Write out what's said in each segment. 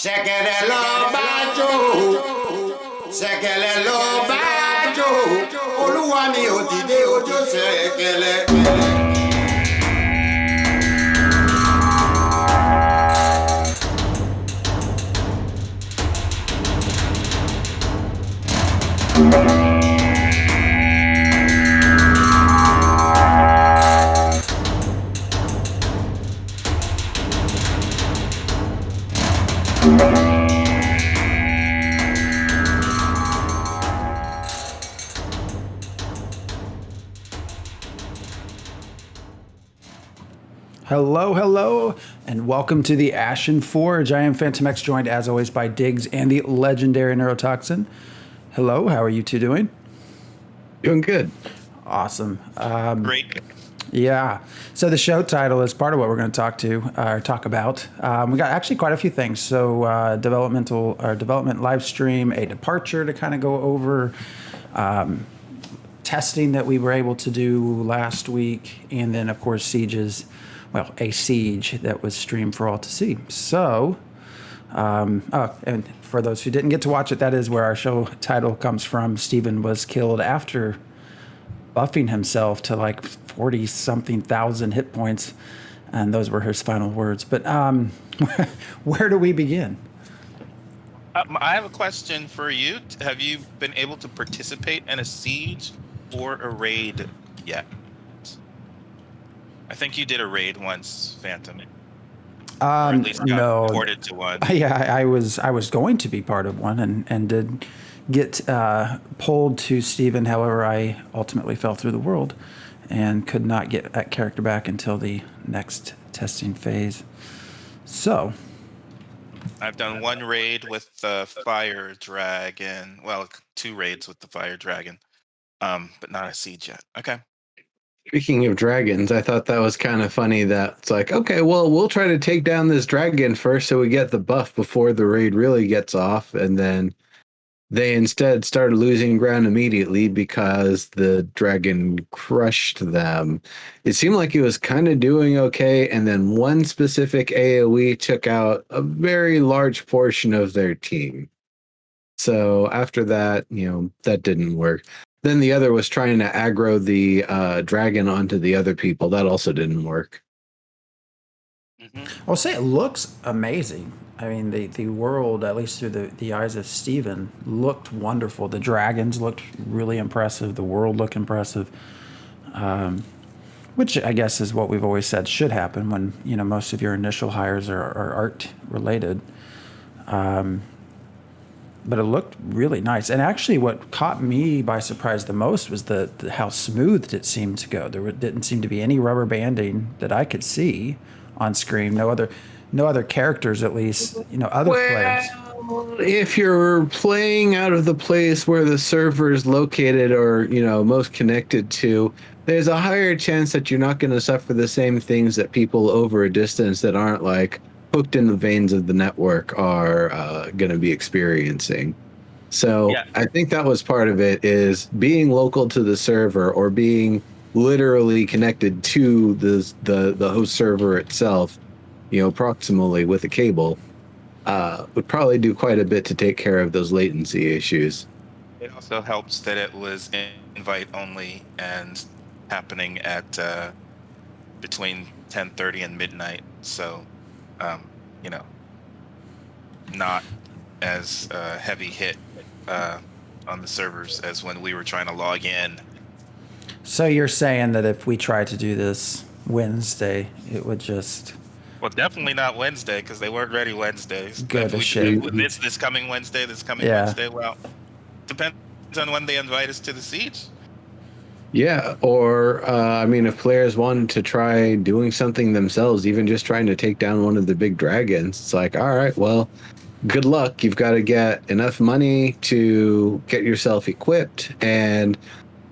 Ṣẹ̀kẹ̀rẹ̀ lọ bá jó, ṣẹ̀kẹ̀rẹ̀ lọ bá jó, olúwa mi ò dìde ojó ṣẹ̀kẹ̀rẹ̀. Hello, and welcome to the Ashen Forge. I am Phantom X, joined as always by Diggs and the legendary Neurotoxin. Hello, how are you two doing? Doing good. Awesome. Great. Yeah. So the show title is part of what we're going to talk about. We got actually quite a few things. So development live stream, a departure to kind of go over, testing that we were able to do last week, and then of course a siege that was streamed for all to see. So, and for those who didn't get to watch it, that is where our show title comes from. Steven was killed after buffing himself to like 40-something thousand hit points, and those were his final words. But where do we begin? I have a question for you. Have you been able to participate in a siege or a raid yet? I think you did a raid once, Phantom. Or at least got reported to one. Yeah, I was going to be part of one and did get pulled to Steven. However, I ultimately fell through the world and could not get that character back until the next testing phase. So I've done one raid with the Fire Dragon. Well, two raids with the Fire Dragon, but not a siege yet. Okay. Speaking of dragons, I thought that was kind of funny that it's like, okay, well, we'll try to take down this dragon first so we get the buff before the raid really gets off. And then they instead started losing ground immediately because the dragon crushed them. It seemed like he was kind of doing okay. And then one specific AoE took out a very large portion of their team. So after that, that didn't work. Then the other was trying to aggro the dragon onto the other people. That also didn't work. Mm-hmm. I'll say it looks amazing. I mean, the world, at least through the eyes of Steven, looked wonderful. The dragons looked really impressive. The world looked impressive, which I guess is what we've always said should happen when most of your initial hires are art related. But it looked really nice. And actually what caught me by surprise the most was how smooth it seemed to go. There didn't seem to be any rubber banding that I could see on screen. No other characters, at least, other players. If you're playing out of the place where the server is located or, most connected to, there's a higher chance that you're not going to suffer the same things that people over a distance that aren't like hooked in the veins of the network are going to be experiencing. So yeah. I think that was part of it, is being local to the server or being literally connected to the host server itself, proximally with a cable, would probably do quite a bit to take care of those latency issues. It also helps that it was invite only and happening at between 10:30 and midnight. So not as heavy hit on the servers as when we were trying to log in. So you're saying that if we tried to do this Wednesday, it would just... Well, definitely not Wednesday, because they weren't ready Wednesdays. Good as shit. This coming Wednesday, Wednesday, well, depends on when they invite us to the siege. Yeah, or, if players wanted to try doing something themselves, even just trying to take down one of the big dragons, it's like, all right, well, good luck. You've got to get enough money to get yourself equipped. And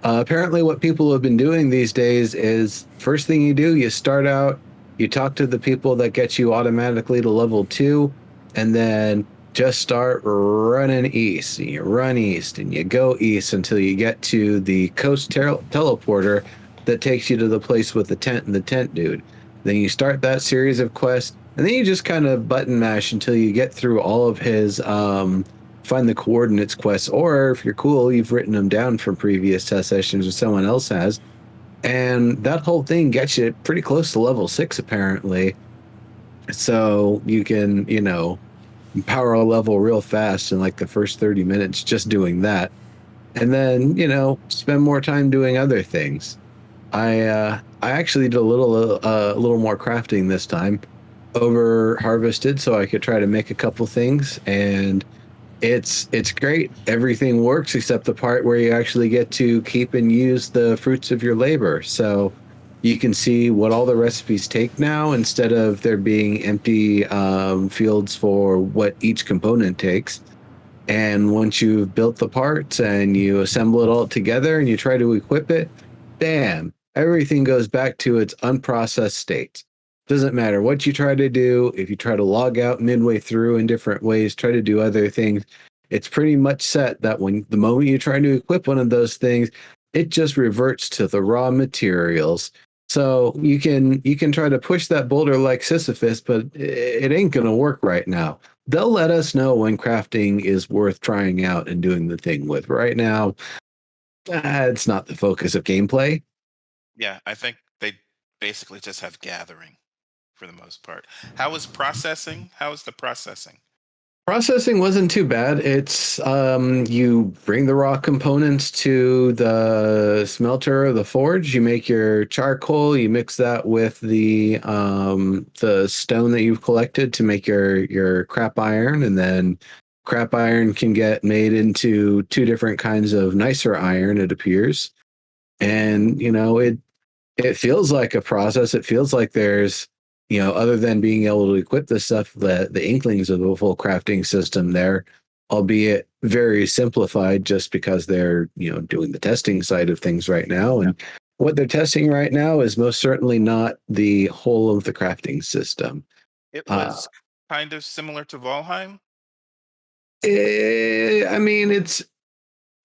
apparently what people have been doing these days is, first thing you do, you start out, you talk to the people that get you automatically to level 2, and then just start running east. You run east and you go east until you get to the coast teleporter that takes you to the place with the tent and the tent dude. Then you start that series of quests. And then you just kind of button mash until you get through all of his find the coordinates quests, or if you're cool, you've written them down from previous test sessions or someone else has. And that whole thing gets you pretty close to level 6, apparently. So you can, power a level real fast in like the first 30 minutes just doing that. And then, spend more time doing other things. I actually did a little more crafting this time. Over harvested so I could try to make a couple things, and it's great. Everything works except the part where you actually get to keep and use the fruits of your labor. So you can see what all the recipes take now instead of there being empty fields for what each component takes. And once you've built the parts and you assemble it all together and you try to equip it, bam, everything goes back to its unprocessed state. Doesn't matter what you try to do. If you try to log out midway through in different ways, try to do other things, it's pretty much set that when the moment you try to equip one of those things, it just reverts to the raw materials. So you can try to push that boulder like Sisyphus, but it ain't going to work right now. They'll let us know when crafting is worth trying out and doing the thing with. Right now, it's not the focus of gameplay. Yeah, I think they basically just have gathering for the most part. How is processing? How is the processing? Processing wasn't too bad. It's you bring the raw components to the smelter or the forge. You make your charcoal. You mix that with the stone that you've collected to make your crap iron, and then crap iron can get made into two different kinds of nicer iron. It appears, and it feels like a process. It feels like there's other than being able to equip the stuff, the inklings of a full crafting system there, albeit very simplified just because they're, doing the testing side of things right now. And what they're testing right now is most certainly not the whole of the crafting system. It was kind of similar to Valheim. I mean,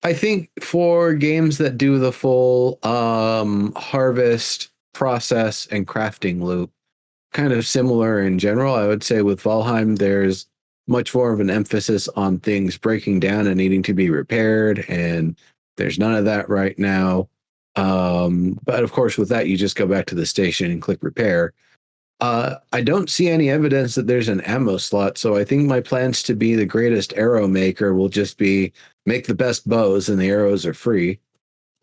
I think for games that do the full harvest, process, and crafting loop, kind of similar in general. I would say with Valheim, there's much more of an emphasis on things breaking down and needing to be repaired, and there's none of that right now. But of course, with that, you just go back to the station and click repair. I don't see any evidence that there's an ammo slot, so I think my plans to be the greatest arrow maker will just be make the best bows, and the arrows are free.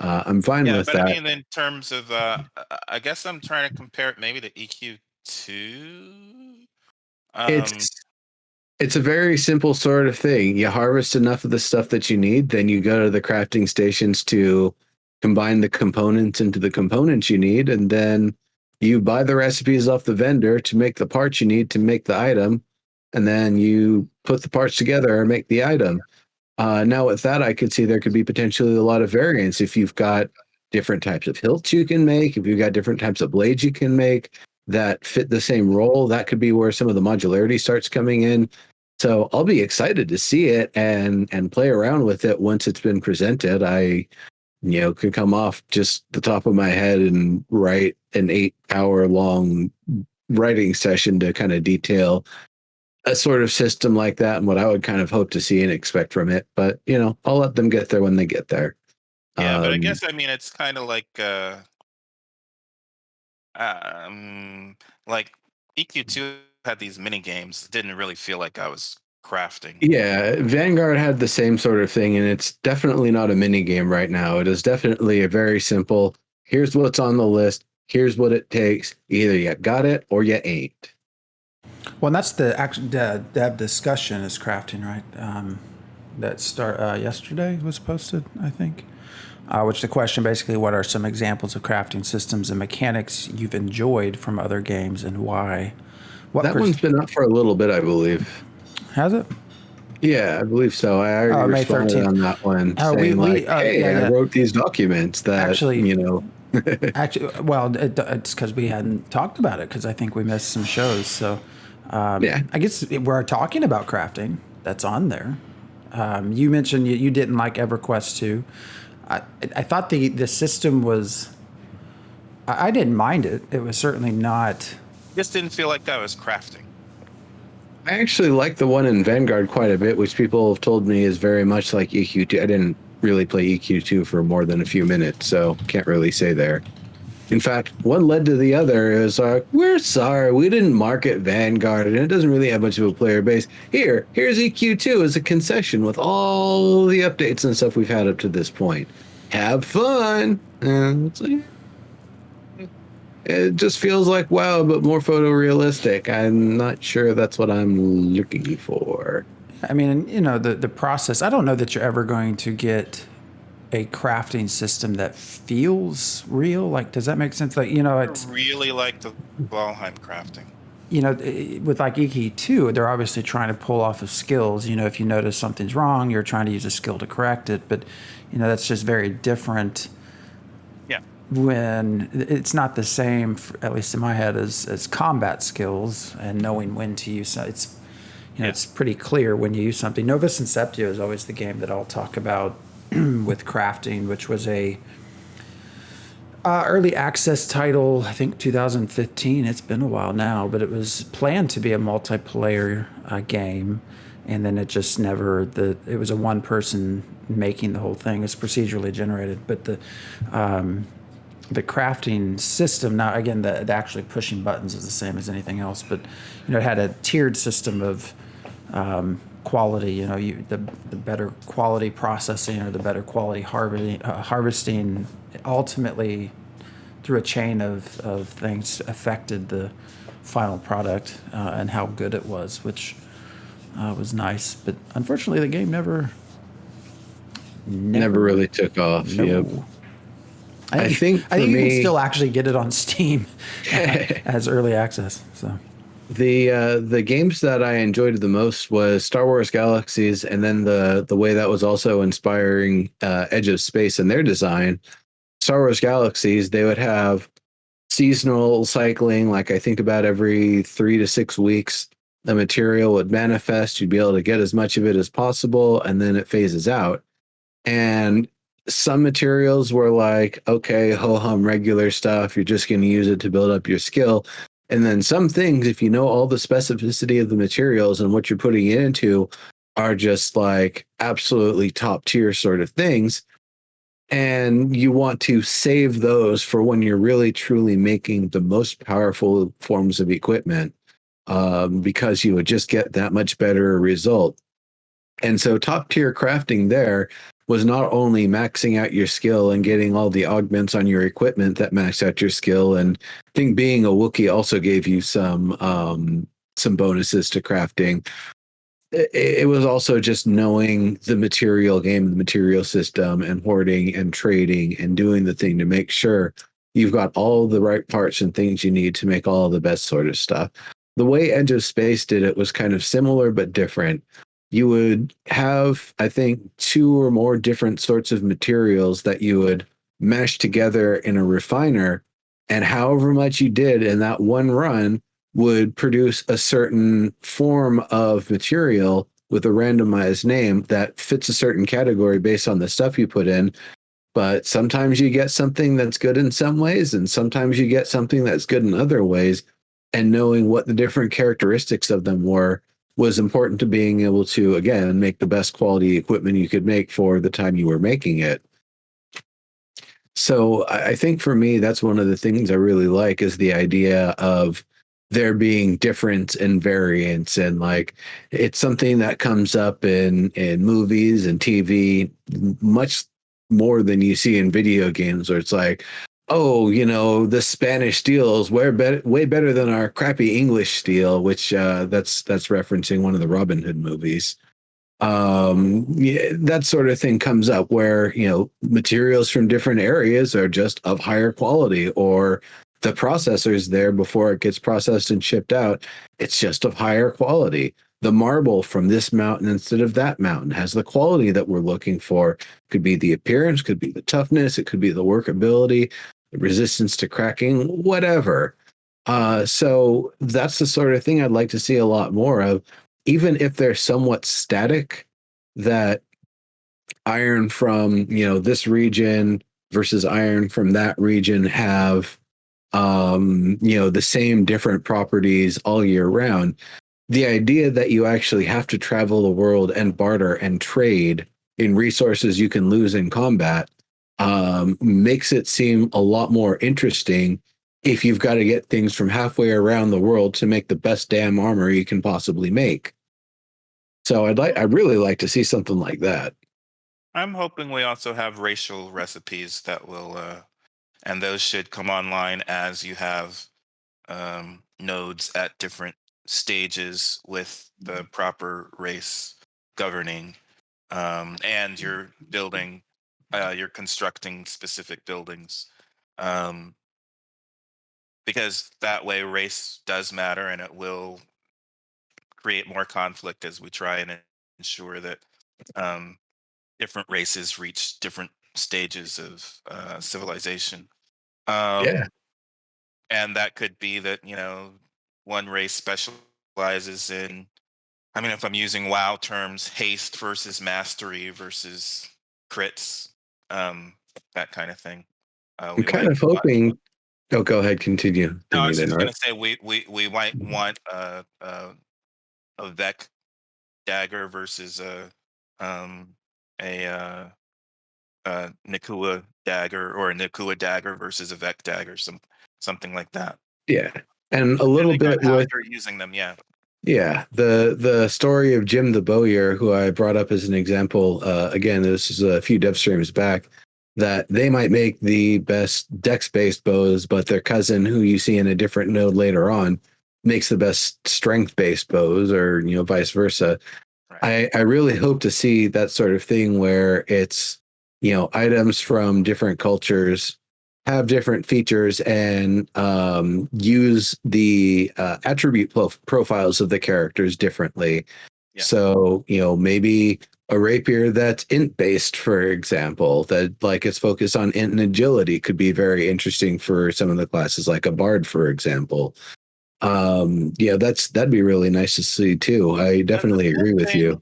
I'm fine with But that. I mean, in terms of, I guess I'm trying to compare it maybe to EQ2. It's a very simple sort of thing. You harvest enough of the stuff that you need, then you go to the crafting stations to combine the components into the components you need, and then you buy the recipes off the vendor to make the parts you need to make the item, and then you put the parts together and make the item. Now, with that, I could see there could be potentially a lot of variance. If you've got different types of hilts you can make, if you've got different types of blades you can make that fit the same role, that could be where some of the modularity starts coming in. So I'll be excited to see it and play around with it once it's been presented. I, could come off just the top of my head and write an 8-hour long writing session to kind of detail a sort of system like that and what I would kind of hope to see and expect from it. But, I'll let them get there when they get there. Yeah, but I guess, I mean, it's kind of like EQ2 had these mini games. Didn't really feel like I was crafting. Yeah, Vanguard had the same sort of thing, and it's definitely not a mini game right now. It is definitely a very simple, here's what's on the list, here's what it takes. Either you got it or you ain't. Well, and that's the actual dev discussion is crafting, right? That start yesterday was posted, I think. Which the question basically, what are some examples of crafting systems and mechanics you've enjoyed from other games and why? That one's been up for a little bit, I believe. Has it? Yeah, I believe so. I already May responded 13th. on that one, saying hey, I wrote these documents that, Actually, well, it's because we hadn't talked about it because I think we missed some shows. So, I guess we're talking about crafting. That's on there. You mentioned you didn't like EverQuest 2. I thought the system was. I didn't mind it. It was certainly not. Just didn't feel like I was crafting. I actually like the one in Vanguard quite a bit, which people have told me is very much like EQ2. I didn't really play EQ2 for more than a few minutes, so can't really say there. In fact, one led to the other. It was like, we're sorry, we didn't market Vanguard, and it doesn't really have much of a player base. Here's EQ2 as a concession with all the updates and stuff we've had up to this point. Have fun. And it's like, it just feels like WoW, but more photorealistic. I'm not sure that's what I'm looking for. I mean, you know, the process, I don't know that you're ever going to get a crafting system that feels real. Like, does that make sense? Like, you know, it's really like the Valheim crafting. You know, with like EK2, they're obviously trying to pull off of skills. You know, if you notice something's wrong, you're trying to use a skill to correct it. But, you know, that's just very different. Yeah. When it's not the same, at least in my head, as combat skills and knowing when to use it. It's, you know, it's pretty clear when you use something. Novus and Septio is always the game that I'll talk about with crafting, which was a early access title, I think 2015. It's been a while now, but it was planned to be a multiplayer game, and then it just never. It was a one person making the whole thing. It's procedurally generated, but the crafting system now, again, the actually pushing buttons is the same as anything else, but you know, it had a tiered system of quality. You know, the better quality processing or the better quality harvesting ultimately through a chain of things affected the final product and how good it was, which was nice. But unfortunately, the game never really took off. No. Yep. I think you can still actually get it on Steam as early access. So the games that I enjoyed the most was Star Wars Galaxies, and then the way that was also inspiring Edge of Space and their design. Star Wars Galaxies, they would have seasonal cycling, like I think about every 3 to 6 weeks, the material would manifest. You'd be able to get as much of it as possible, and then it phases out. And some materials were like, okay, ho-hum regular stuff. You're just going to use it to build up your skill. And then some things, if you know all the specificity of the materials and what you're putting it into, are just like absolutely top tier sort of things. And you want to save those for when you're really truly making the most powerful forms of equipment, because you would just get that much better result. And so top tier crafting there was not only maxing out your skill and getting all the augments on your equipment that maxed out your skill, and I think being a Wookiee also gave you some bonuses to crafting. It was also just knowing the material game, the material system, and hoarding and trading and doing the thing to make sure you've got all the right parts and things you need to make all the best sort of stuff. The way Edge of Space did it was kind of similar but different. You would have, I think, 2 or more different sorts of materials that you would mash together in a refiner, and however much you did in that one run would produce a certain form of material with a randomized name that fits a certain category based on the stuff you put in. But sometimes you get something that's good in some ways, and sometimes you get something that's good in other ways. And knowing what the different characteristics of them were was important to being able to, again, make the best quality equipment you could make for the time you were making it. So I think for me, that's one of the things I really like, is the idea of there being difference and variance. And like, it's something that comes up in movies and TV much more than you see in video games, where it's like, oh, you know, the Spanish steel is way better than our crappy English steel, which that's referencing one of the Robin Hood movies. Yeah, that sort of thing comes up where, you know, materials from different areas are just of higher quality, or the processors there before it gets processed and shipped out, it's just of higher quality. The marble from this mountain instead of that mountain has the quality that we're looking for. Could be the appearance, could be the toughness, it could be the workability, the resistance to cracking, whatever. So that's the sort of thing I'd like to see a lot more of, even if they're somewhat static, that iron from, you know, this region versus iron from that region have, you know, the same different properties all year round. the idea that you actually have to travel the world and barter and trade in resources you can lose in combat makes it seem a lot more interesting if you've got to get things from halfway around the world to make the best damn armor you can possibly make. So I'd really like to see something like that. I'm hoping we also have racial recipes that will, and those should come online as you have nodes at different stages with the proper race governing, and you're constructing specific buildings, um, because that way race does matter, and it will create more conflict as we try and ensure that um, different races reach different stages of civilization. Yeah. Um, and that could be that, one race specializes in, I mean, if I'm using WoW terms, haste versus mastery versus crits, um, that kind of thing. I'm We kind might of hoping. Oh, go ahead. Continue. No, Didn't I mean was to just gonna interrupt. say we might want a Vec dagger versus um a Nakua dagger, or a Nakua dagger versus a Vec dagger, something like that. Yeah, and a little Depending on bit how with you're using them, yeah. yeah the story of Jim the Bowyer, who I brought up as an example. Again, this is a few dev streams back. That they might make the best dex-based bows, but their cousin, who you see in a different node later on, makes the best strength-based bows, or vice versa. Right. I really hope to see that sort of thing where it's, items from different cultures have different features and use the attribute profiles of the characters differently. Yeah. So, maybe a rapier that's int based, for example, that like is focused on int and agility could be very interesting for some of the classes, like a bard, for example. That'd be really nice to see too. I And definitely agree with you.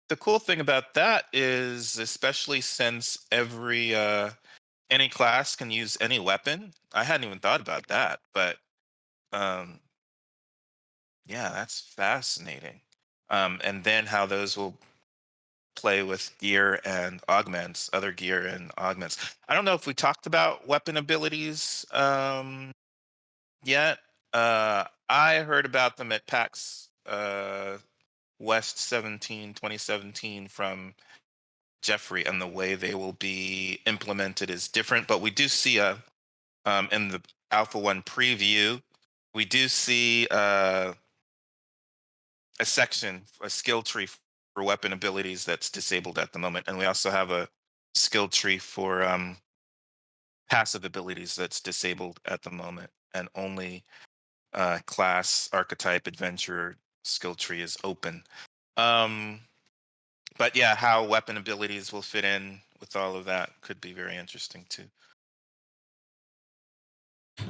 the cool thing about that is, especially since any class can use any weapon. I hadn't even thought about that, but um, yeah, that's fascinating. And then how those will play with gear and augments, other gear and augments. I don't know if we talked about weapon abilities yet. I heard about them at PAX West 2017 from Jeffrey, and the way they will be implemented is different. But we do see in the Alpha 1 preview, we do see a section, a skill tree for weapon abilities that's disabled at the moment. And we also have a skill tree for passive abilities that's disabled at the moment. And only class, archetype, adventure skill tree is open. But yeah, how weapon abilities will fit in with all of that could be very interesting too.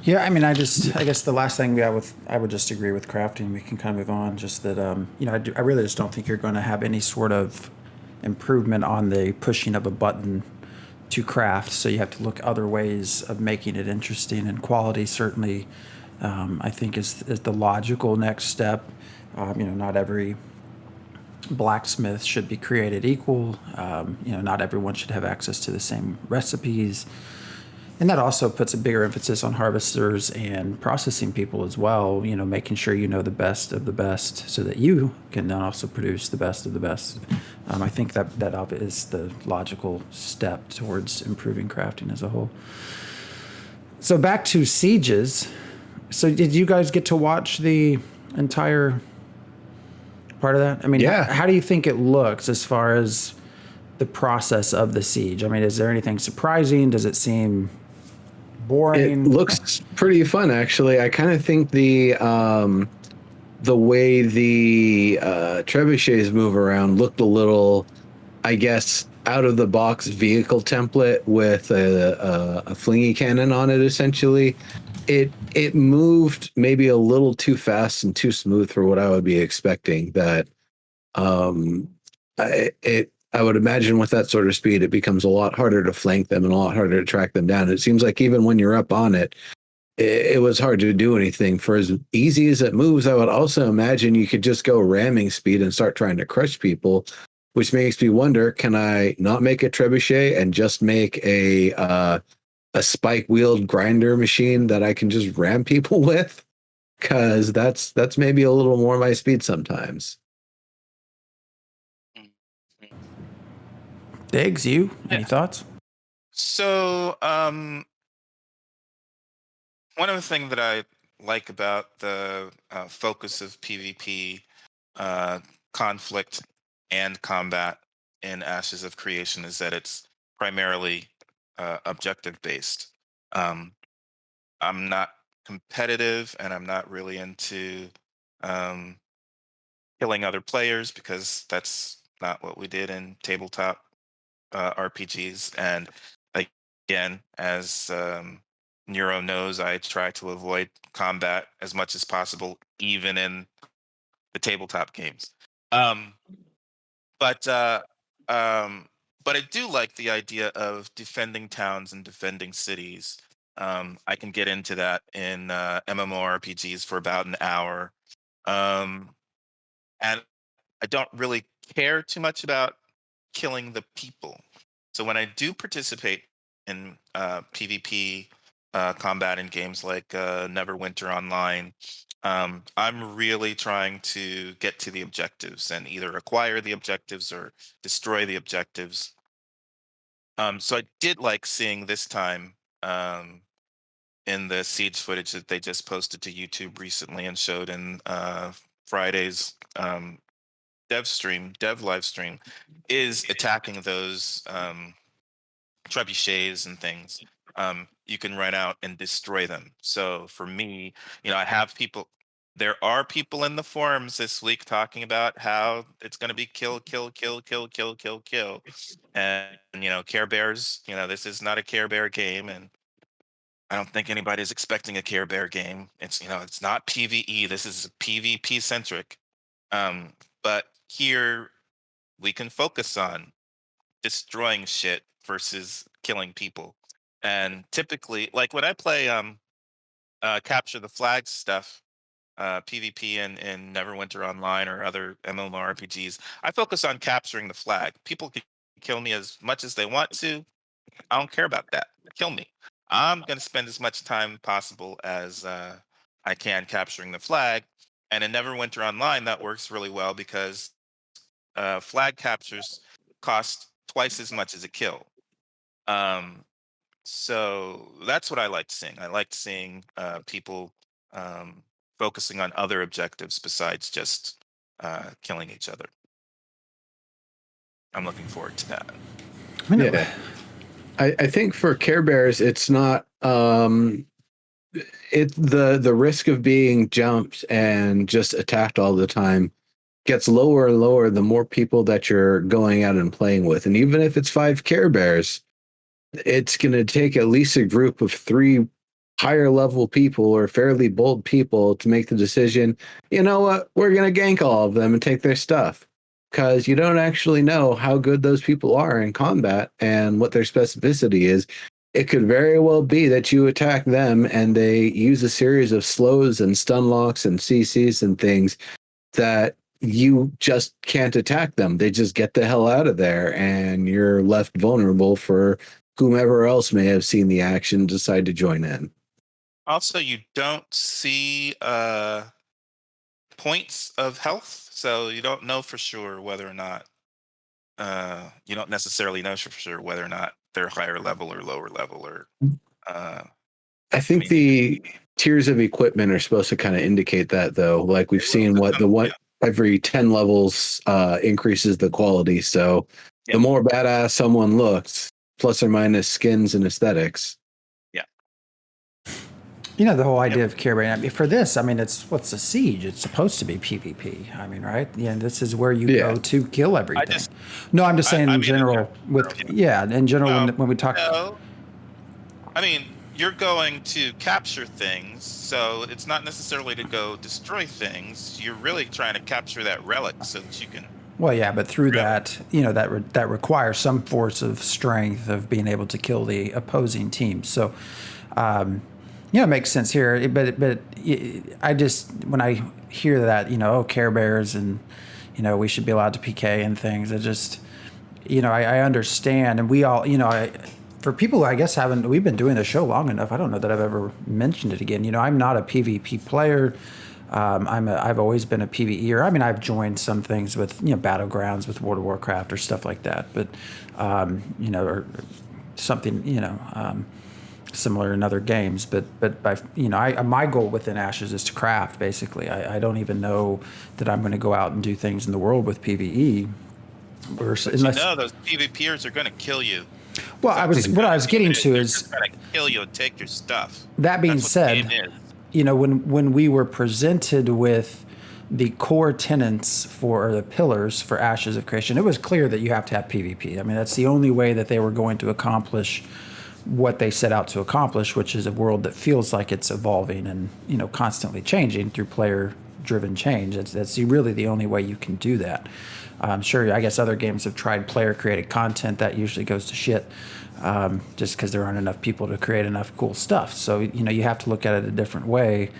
Yeah, I mean, I guess the last thing I would just agree with crafting. We can kind of move on. Just that, I really just don't think you're going to have any sort of improvement on the pushing of a button to craft. So you have to look other ways of making it interesting. And quality certainly, I think, is the logical next step. Not every blacksmith should be created equal. Not everyone should have access to the same recipes. And that also puts a bigger emphasis on harvesters and processing people as well, making sure you know the best of the best so that you can then also produce the best of the best. I think that is the logical step towards improving crafting as a whole. So back to sieges. So did you guys get to watch the entire part of that? I mean, Yeah. how do you think it looks as far as the process of the siege? I mean, is there anything surprising? Does it seem boring? It looks pretty fun, actually. I kind of think the way the trebuchets move around looked a little, I guess, out of the box vehicle template with a flingy cannon on it. Essentially, it moved maybe a little too fast and too smooth for what I would be expecting. That I would imagine with that sort of speed, it becomes a lot harder to flank them and a lot harder to track them down. It seems like even when you're up on it, it was hard to do anything. For as easy as it moves, I would also imagine you could just go ramming speed and start trying to crush people, which makes me wonder, can I not make a trebuchet and just make a spike wheeled grinder machine that I can just ram people with? Because that's maybe a little more my speed sometimes. Diggs, you any thoughts? So, one of the things that I like about the focus of PvP conflict and combat in Ashes of Creation is that it's primarily objective based. Um, I'm not competitive, and I'm not really into um, killing other players because that's not what we did in tabletop RPGs. And again, as Nero knows, I try to avoid combat as much as possible, even in the tabletop games. Um, but uh, um, but I do like the idea of defending towns and defending cities. I can get into that in MMORPGs for about an hour, um, and I don't really care too much about killing the people. So when I do participate in PvP combat in games like Neverwinter Online, I'm really trying to get to the objectives and either acquire the objectives or destroy the objectives. So I did like seeing this time in the siege footage that they just posted to YouTube recently and showed in Friday's dev live stream, is attacking those trebuchets and things. You can run out and destroy them. So for me, I have people. There are people in the forums this week talking about how it's going to be kill, kill, kill, kill, kill, kill, kill, and Care Bears. This is not a Care Bear game, and I don't think anybody's expecting a Care Bear game. It's not PVE. This is PvP centric. Um, but here we can focus on destroying shit versus killing people. And typically, like when I play capture the flag stuff, PvP in Neverwinter Online or other MMORPGs, I focus on capturing the flag. People can kill me as much as they want to. I don't care about that. Kill me. I'm going to spend as much time possible as I can capturing the flag. And in Neverwinter Online, that works really well because flag captures cost twice as much as a kill. So that's what I liked seeing. I liked seeing people focusing on other objectives besides just killing each other. I'm looking forward to that. Yeah. I think for Care Bears, it's not the risk of being jumped and just attacked all the time gets lower and lower the more people that you're going out and playing with. And even if it's 5 Care Bears, it's going to take at least a group of 3 higher level people or fairly bold people to make the decision, you know what, we're going to gank all of them and take their stuff. Because you don't actually know how good those people are in combat and what their specificity is. It could very well be that you attack them and they use a series of slows and stun locks and CCs and things that you just can't attack them. They just get the hell out of there and you're left vulnerable for whomever else may have seen the action decide to join in. Also, you don't see points of health, so you don't know for sure whether or not you don't necessarily know for sure whether or not they're higher level or lower level or I think the tiers of equipment are supposed to kind of indicate that, though. Like we've seen every 10 levels increases the quality. So the more badass someone looks, plus or minus skins and aesthetics. Yeah. The whole idea of Care Bear. I mean, for this, I mean, what's a siege? It's supposed to be PvP. I mean, right? Yeah, this is where you go to kill everything. I'm just saying in general. In general, when we talk. No, I mean, you're going to capture things, so it's not necessarily to go destroy things. You're really trying to capture that relic so that you can. Well, yeah, but through that, that requires some force of strength of being able to kill the opposing team. So, Yeah, it makes sense here, but I just when I hear that, oh, Care Bears and we should be allowed to PK and things. I just I understand, and we all for people who I guess haven't we've been doing the show long enough. I don't know that I've ever mentioned it again. I'm not a PvP player. I've always been a PvEer. I mean, I've joined some things with battlegrounds with World of Warcraft or stuff like that, but or something similar in other games, but by my goal within Ashes is to craft. Basically, I don't even know that I'm going to go out and do things in the world with PVE. Unless those PvPers are going to kill you. Well, what I was getting to is going to kill you and take your stuff. That being said, when we were presented with the core tenets for the pillars for Ashes of Creation, it was clear that you have to have PvP. I mean, that's the only way that they were going to accomplish what they set out to accomplish, which is a world that feels like it's evolving and constantly changing through player-driven change. That's really the only way you can do that. Sure, I guess other games have tried player-created content. That usually goes to shit, just because there aren't enough people to create enough cool stuff. So you have to look at it a different way.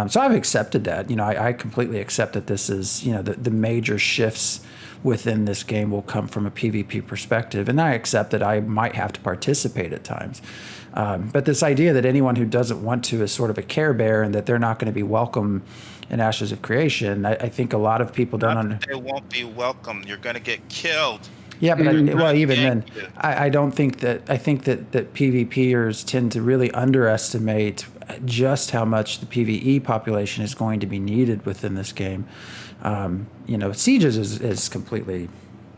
So I've accepted that. I completely accept that this is the major shifts within this game will come from a PvP perspective, and I accept that I might have to participate at times. But this idea that anyone who doesn't want to is sort of a care bear and that they're not going to be welcome in Ashes of Creation, I think a lot of people don't understand. They won't be welcome. You're going to get killed. Yeah, but even then, I don't think that. I think that PvPers tend to really underestimate just how much the PvE population is going to be needed within this game. Sieges is completely,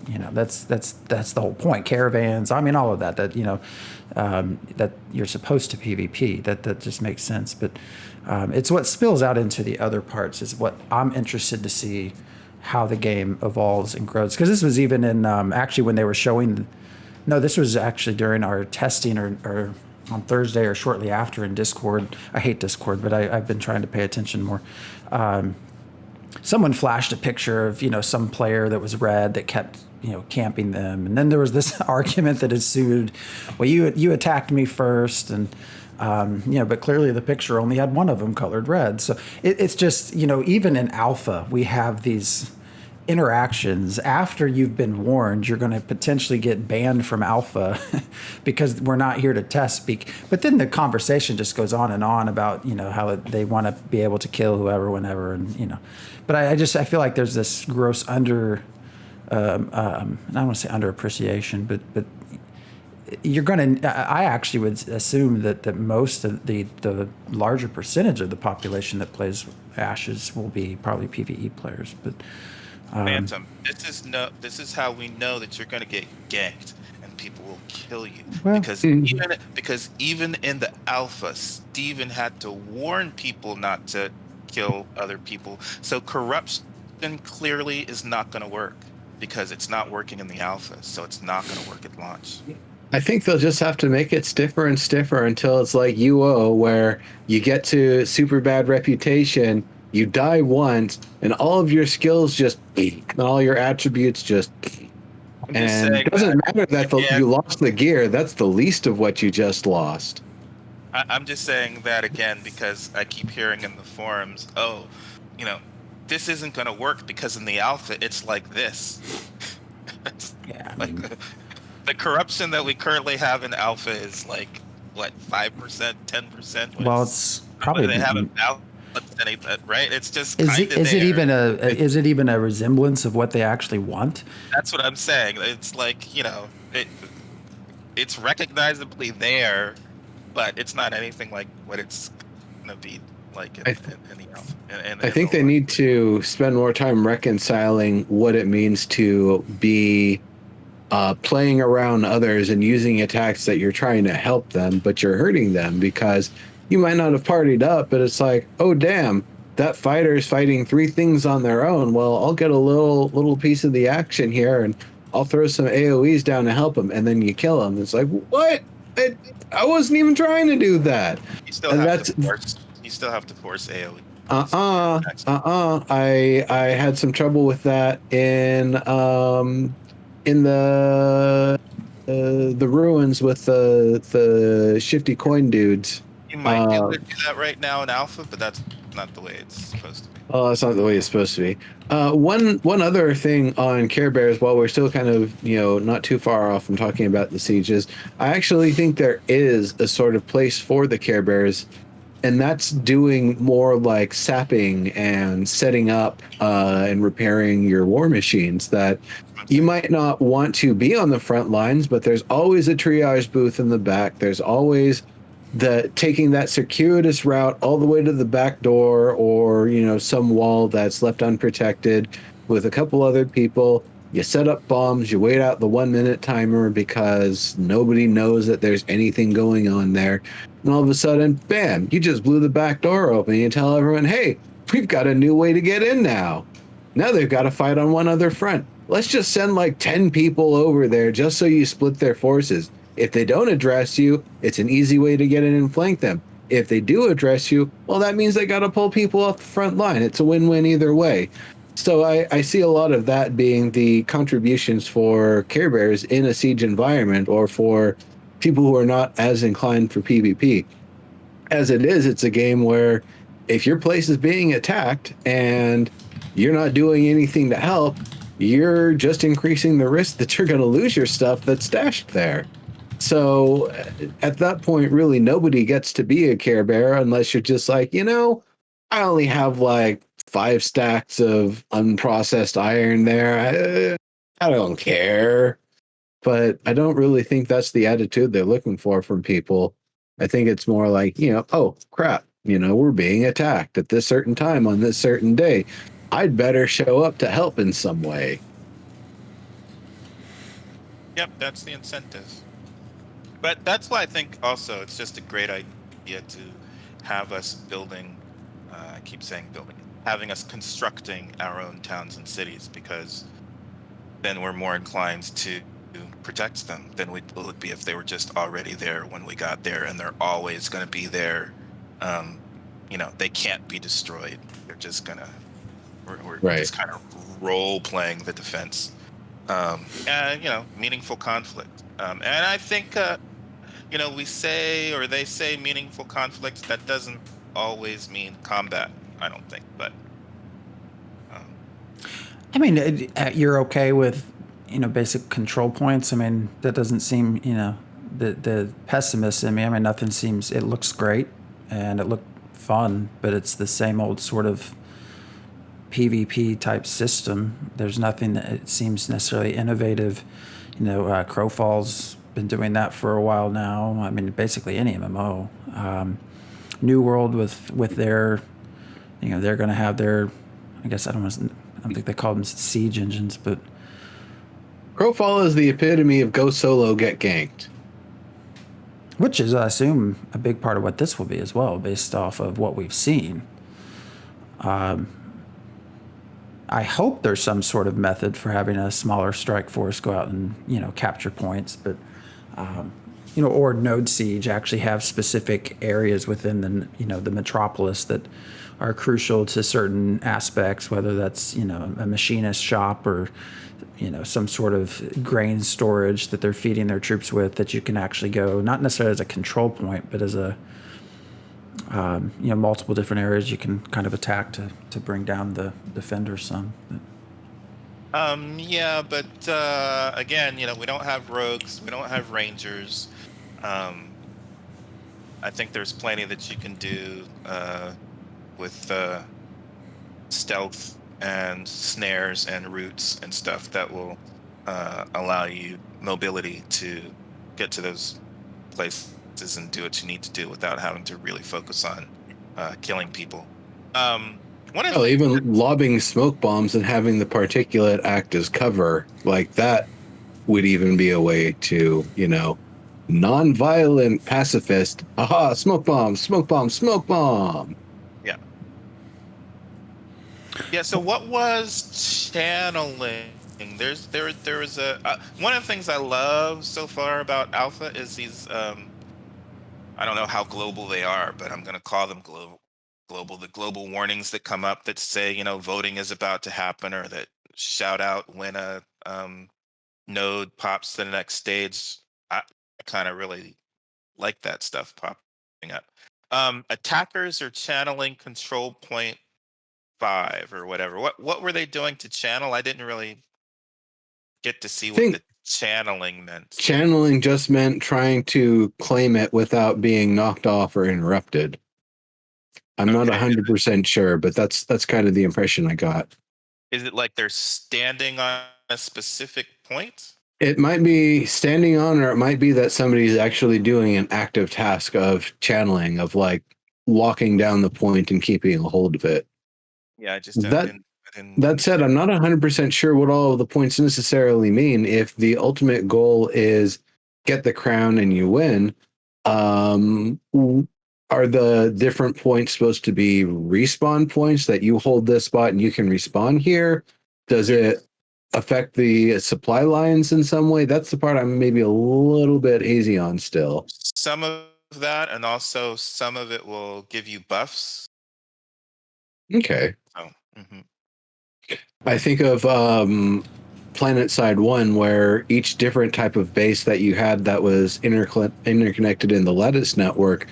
that's the whole point. Caravans, I mean, all of that that you're supposed to PvP. That just makes sense. But it's what spills out into the other parts is what I'm interested to see how the game evolves and grows. Because this was even in actually when they were showing. No, this was actually during our testing or on Thursday or shortly after in Discord. I hate Discord, but I've been trying to pay attention more. Someone flashed a picture of some player that was red that kept camping them, and then there was this argument that ensued. Well, you attacked me first, and but clearly the picture only had one of them colored red. So it's just even in alpha we have these interactions. After you've been warned, you're going to potentially get banned from alpha because we're not here to test speak. But then the conversation just goes on and on about how they want to be able to kill whoever, whenever, and But I feel like there's this gross I don't want to say underappreciation, but you're going to. I actually would assume that most of the larger percentage of the population that plays Ashes will be probably PvE players, but. Phantom, this is how we know that you're going to get ganked and people will kill you. Well, because even in the alpha, Steven had to warn people not to kill other people. So corruption clearly is not going to work because it's not working in the alpha. So it's not going to work at launch. I think they'll just have to make it stiffer and stiffer until it's like UO, where you get to super bad reputation. You die once, and all of your skills just, and all your attributes just, and it doesn't matter that you lost the gear. That's the least of what you just lost. I'm just saying that again because I keep hearing in the forums, this isn't going to work because in the alpha it's like this. Yeah, the corruption that we currently have in alpha is like what 5%, 10%. Well, it's probably they haven't alpha. Right? It's just is it even a resemblance of what they actually want? That's what I'm saying. It's like it's recognizably there, but it's not anything like what it's gonna be like in the alpha. I think they need to spend more time reconciling what it means to be playing around others and using attacks that you're trying to help them, but you're hurting them because. You might not have partied up, but it's like, oh damn, that fighter's fighting 3 things on their own. Well, I'll get a little piece of the action here, and I'll throw some AOE's down to help him, and then you kill him. It's like, what? I wasn't even trying to do that. You still have to force AOE. I had some trouble with that in the ruins with the shifty coin dudes. You might be able to do that right now in alpha, but that's not the way it's supposed to be. Oh, that's not the way it's supposed to be. One other thing on Care Bears, while we're still kind of not too far off from talking about the sieges, I actually think there is a sort of place for the Care Bears, and that's doing more like sapping and setting up and repairing your war machines. That you might not want to be on the front lines, but there's always a triage booth in the back. There's always the taking that circuitous route all the way to the back door, or some wall that's left unprotected with a couple other people. You set up bombs, you wait out the 1 minute timer because nobody knows that there's anything going on there, and all of a sudden, bam, you just blew the back door open. You tell everyone, hey, we've got a new way to get in now. Now they've got to fight on one other front. Let's just send like 10 people over there just so you split their forces. If they don't address you, it's an easy way to get in and flank them. If they do address you, well, that means they got to pull people off the front line. It's a win-win either way. So I see a lot of that being the contributions for Care Bears in a siege environment, or for people who are not as inclined for PvP. As it is, it's a game where if your place is being attacked and you're not doing anything to help, you're just increasing the risk that you're going to lose your stuff that's stashed there. So at that point, really, nobody gets to be a Care Bear unless you're just like, I only have like 5 stacks of unprocessed iron there. I don't care. But I don't really think that's the attitude they're looking for from people. I think it's more like, oh, crap, we're being attacked at this certain time on this certain day. I'd better show up to help in some way. Yep, that's the incentive. But that's why I think also it's just a great idea to have us building, I keep saying building, having us constructing our own towns and cities, because then we're more inclined to protect them than we would be if they were just already there when we got there, and they're always going to be there. They can't be destroyed. They're just going to, we're Right. just kind of role playing the defense. And meaningful conflict. And I think we say, or they say, meaningful conflict. That doesn't always mean combat, I don't think. But I mean, you're okay with basic control points. I mean, that doesn't seem the pessimist in me. I mean, nothing seems. It looks great and it looked fun, but it's the same old sort of PvP type system. There's nothing that it seems necessarily innovative. Crowfall's been doing that for a while now. I mean, basically any MMO. New World with their, they're going to have their, I guess I don't think they call them siege engines, but Crowfall is the epitome of go solo, get ganked. Which is, I assume, a big part of what this will be as well, based off of what we've seen. I hope there's some sort of method for having a smaller strike force go out and capture points, but or Node Siege actually have specific areas within the metropolis that are crucial to certain aspects, whether that's a machinist shop or some sort of grain storage that they're feeding their troops with, that you can actually go, not necessarily as a control point, but as a multiple different areas you can kind of attack to bring down the defenders some. Yeah, but again, we don't have rogues, we don't have rangers. I think there's plenty that you can do with stealth and snares and roots and stuff that will allow you mobility to get to those places and do what you need to do without having to really focus on killing people. Even lobbing smoke bombs and having the particulate act as cover, like that would even be a way to, non-violent pacifist. Aha, smoke bomb, smoke bomb, smoke bomb. Yeah. Yeah, so what was channeling? There was a one of the things I love so far about Alpha is these I don't know how global they are, but I'm going to call them global. The global warnings that come up that say, voting is about to happen, or that shout out when a node pops to the next stage. I kind of really like that stuff popping up. Attackers are channeling control point 5 or whatever. What were they doing to channel? I didn't really get to see I what think the channeling meant. channeling just meant trying to claim it without being knocked off or interrupted. I'm not Okay. 100% sure, but that's kind of the impression I got. Is it like they're standing on a specific point? It might be standing on, or it might be that somebody's actually doing an active task of channeling, of like locking down the point and keeping a hold of it. Yeah, I just That I didn't that said, understand. I'm not 100% sure what all of the points necessarily mean. If the ultimate goal is get the crown and you win, um, are the different points supposed to be respawn points that you hold this spot and you can respawn here? Does it affect the supply lines in some way? That's the part I'm maybe a little bit hazy on still. Some of that, and also some of it will give you buffs. Okay. So, mhm. I think of Planet Side 1, where each different type of base that you had that was interconnected in the Lattice network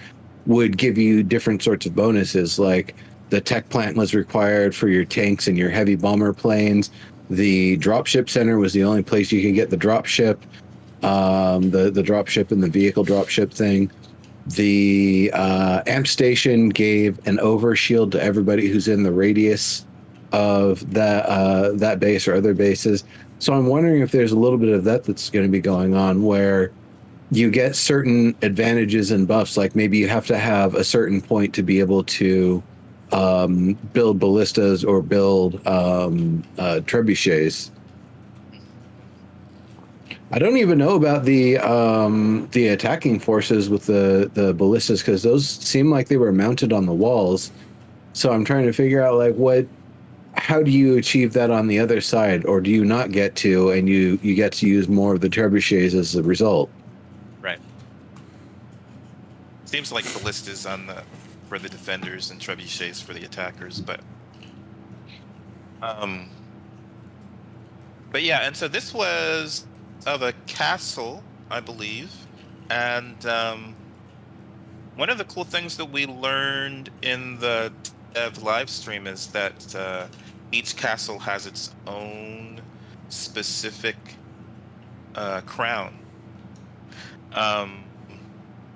would give you different sorts of bonuses. Like the tech plant was required for your tanks and your heavy bomber planes. The dropship center was the only place you could get the dropship, the dropship and the vehicle dropship thing. The amp station gave an overshield to everybody who's in the radius of that base or other bases. So I'm wondering if there's a little bit of that that's going to be going on, where you get certain advantages and buffs. Like maybe you have to have a certain point to be able to build ballistas or build trebuchets. I don't even know about the attacking forces with the ballistas, because those seem like they were mounted on the walls. So I'm trying to figure out like how do you achieve that on the other side, or do you not get to, and you get to use more of the trebuchets as a result? Right. Seems like ballistas on the for the defenders and trebuchets for the attackers, um but yeah, and so this was of a castle, I believe. And one of the cool things that we learned in the dev live stream is that each castle has its own specific crown. Um,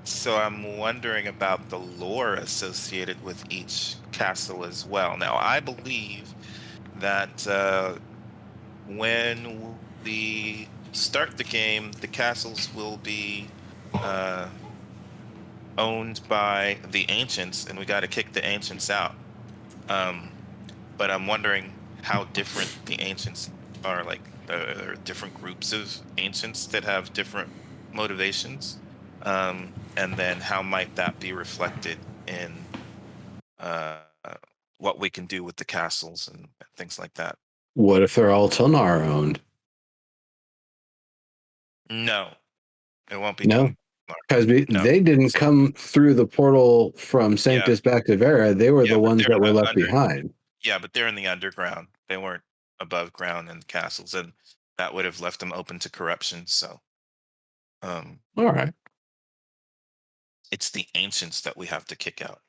so I'm wondering about the lore associated with each castle as well. Now, I believe that when we start the game, the castles will be uh, owned by the ancients, and we got to kick the ancients out. Um, but I'm wondering how different the ancients are. Like there are different groups of ancients that have different motivations, and then how might that be reflected in uh, what we can do with the castles and things like that. What if they're all Tilnar owned? No, it won't be No, Tom. because No. they didn't So come through the portal from yeah, Sanctus back to Vera. They were yeah, the but ones they're that were left under. behind. Yeah, but they're in the underground. They weren't above ground in the castles, and that would have left them open to corruption. So, um, All right. it's the ancients that we have to kick out.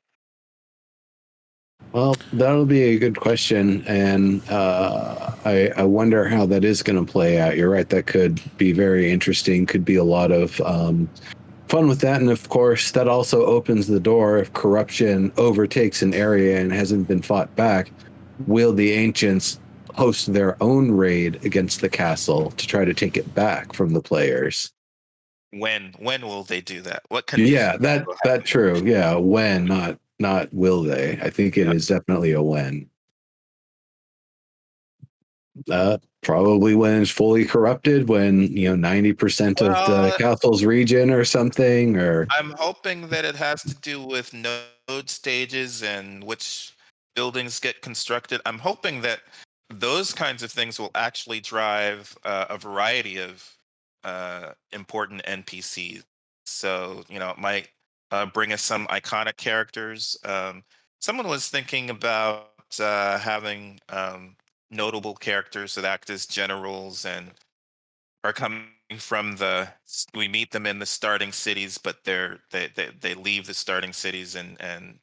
Well, that'll be a good question, and I wonder how that is going to play out. You're right; that could be very interesting. Could be a lot of fun with that, and of course, that also opens the door. If corruption overtakes an area and hasn't been fought back, will the ancients host their own raid against the castle to try to take it back from the players? When will they do that? What Yeah, conditions will that happen? true. Yeah, when, not will they. I think it Yeah. is definitely a when. Probably when it's fully corrupted, when 90% of the Well, castle's region or something, or I'm hoping that it has to do with node stages and which buildings get constructed. I'm hoping that those kinds of things will actually drive a variety of important NPCs. So, it might bring us some iconic characters. Someone was thinking about having notable characters that act as generals and are coming from we meet them in the starting cities, but they leave the starting cities and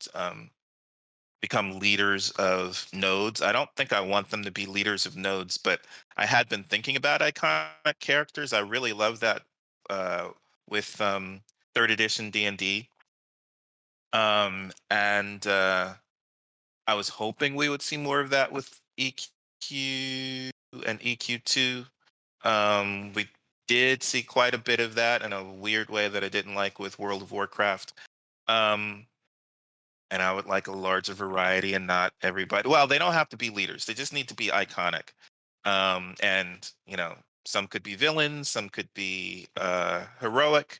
become leaders of nodes. I don't think I want them to be leaders of nodes, but I had been thinking about iconic characters. I really love that uh, with third edition D&D. And I was hoping we would see more of that with EQ and EQ2. We did see quite a bit of that in a weird way that I didn't like with World of Warcraft. Um, and I would like a larger variety and not everybody. Well, they don't have to be leaders. They just need to be iconic. And some could be villains, some could be heroic,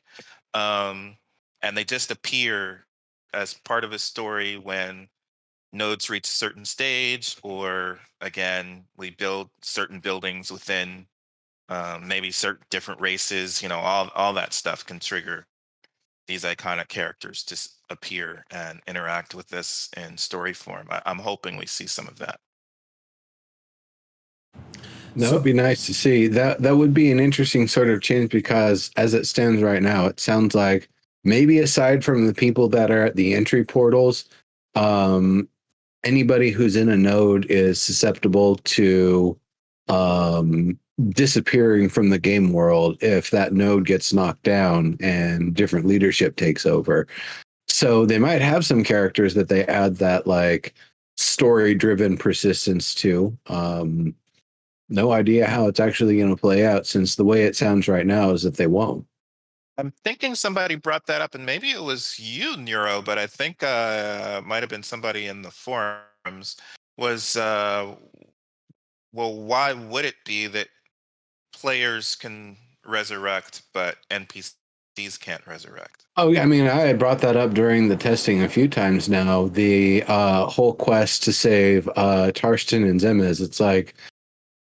um, and they just appear as part of a story when nodes reach a certain stage, or again, we build certain buildings within maybe certain different races. All that stuff can trigger these iconic characters to appear and interact with this in story form. I'm hoping we see some of that. That would be nice to see. That would be an interesting sort of change, because as it stands right now, it sounds like maybe aside from the people that are at the entry portals, anybody who's in a node is susceptible to disappearing from the game world if that node gets knocked down and different leadership takes over. So they might have some characters that they add that like story driven persistence to. No idea how it's actually going to play out, since the way it sounds right now is that they won't. I'm thinking somebody brought that up, and maybe it was you, Nero, but I think might have been somebody in the forums. Was well, why would it be that players can resurrect, but NPCs can't resurrect? Oh, yeah. I mean, I had brought that up during the testing a few times now. The whole quest to save Tarstan and Zemez. It's like,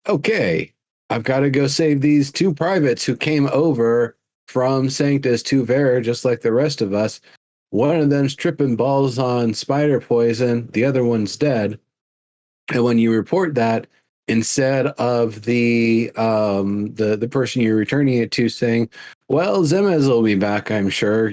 okay, I've got to go save these two privates who came over from Sanctus to Vera, just like the rest of us. One of them's tripping balls on spider poison. The other one's dead. And when you report that, instead of the person you're returning it to saying, "Well, Zemez will be back, I'm sure.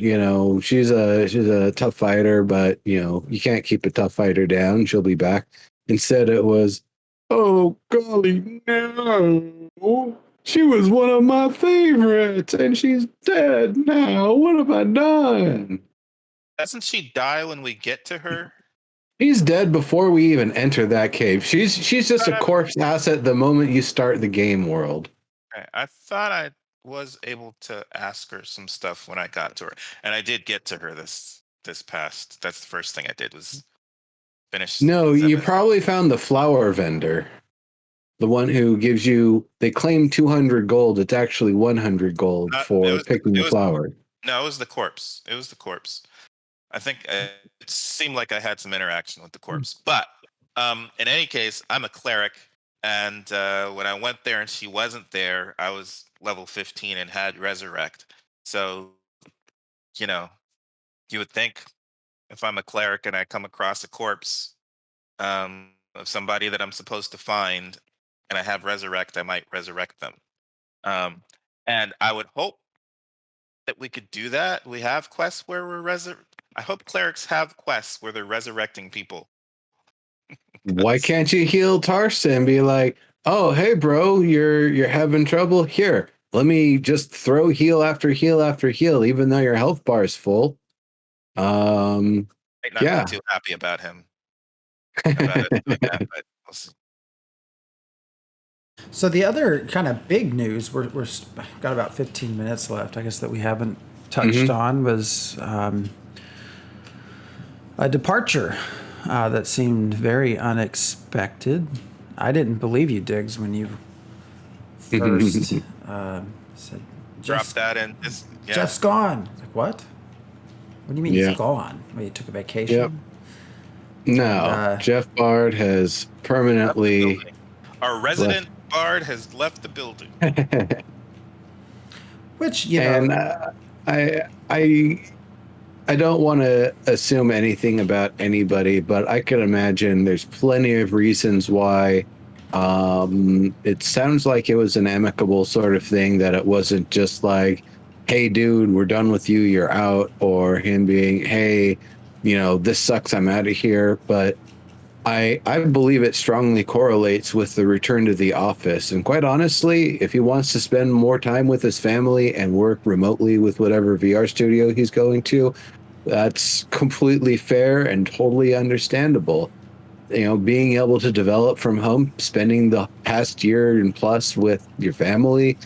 She's a tough fighter, but you can't keep a tough fighter down. She'll be back." Instead, it was, "Oh golly, no! She was one of my favorites, and she's dead now. What have I done?" Doesn't she die when we get to her? She's dead before we even enter that cave. She's just a corpse asset the moment you start the game world. Okay, I thought I was able to ask her some stuff when I got to her, and I did get to her this past. That's the first thing I did was finish. No, you Zemez. probably found the flower vendor. The one who gives you, they claim 200 gold. It's actually 100 gold for picking the flower. No, it was the corpse. It was the corpse. I think it seemed like I had some interaction with the corpse. But in any case, I'm a cleric. And when I went there and she wasn't there, I was level 15 and had resurrect. So, you would think if I'm a cleric and I come across a corpse of somebody that I'm supposed to find and I have resurrect, I might resurrect them. And I would hope that we could do that. We have quests where we're I hope clerics have quests where they're resurrecting people. Why can't you heal Tarstan and be like, "Oh, hey, bro, you're having trouble? Here, let me just throw heal after heal after heal, even though your health bar is full." Might not be too happy about him. About it, but we'll see. So the other kind of big news, we're got about 15 minutes left, I guess, that we haven't touched on, was a departure that seemed very unexpected. I didn't believe you, Diggs, when you first said, Drop that in. Jeff's gone. Like, what? What do you mean he's gone? Well, he took a vacation? Yep. No, Jeff Bard has permanently... Our resident Bard has left the building. Which, And I don't want to assume anything about anybody, but I could imagine there's plenty of reasons why It sounds like it was an amicable sort of thing, that it wasn't just like, hey dude, we're done with you, you're out, or him being, hey, this sucks, I'm out of here. But I believe it strongly correlates with the return to the office. And quite honestly, if he wants to spend more time with his family and work remotely with whatever VR studio he's going to, that's completely fair and totally understandable. Being able to develop from home, spending the past year and plus with your family,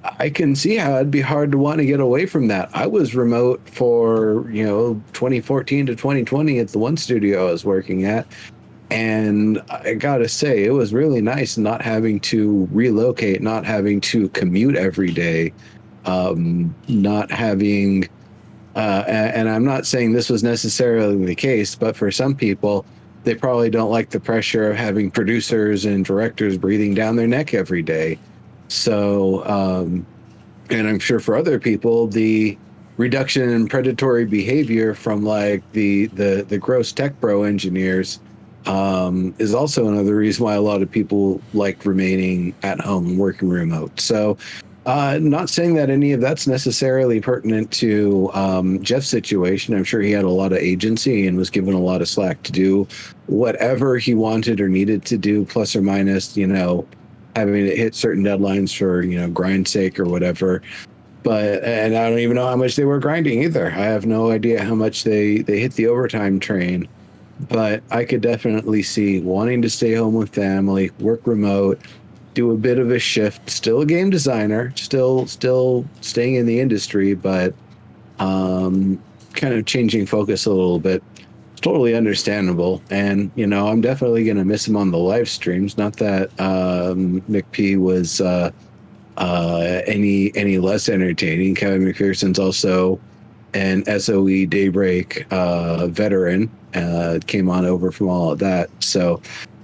I can see how it'd be hard to want to get away from that. I was remote for, 2014 to 2020 at the one studio I was working at. And I gotta say, it was really nice not having to relocate, not having to commute every day, not having, and I'm not saying this was necessarily the case, but for some people, they probably don't like the pressure of having producers and directors breathing down their neck every day. So, and I'm sure for other people, the reduction in predatory behavior from like the gross tech bro engineers is also another reason why a lot of people like remaining at home and working remote. So, not saying that any of that's necessarily pertinent to Jeff's situation. I'm sure he had a lot of agency and was given a lot of slack to do whatever he wanted or needed to do, plus or minus, having to hit certain deadlines for, grind's sake or whatever. And I don't even know how much they were grinding either. I have no idea how much they hit the overtime train. But I could definitely see wanting to stay home with family, work remote, do a bit of a shift. Still a game designer, still staying in the industry, but kind of changing focus a little bit. It's totally understandable. And I'm definitely gonna miss him on the live streams. Not that McP was any less entertaining. Kevin McPherson's also an SOE Daybreak veteran, came on over from all of that. So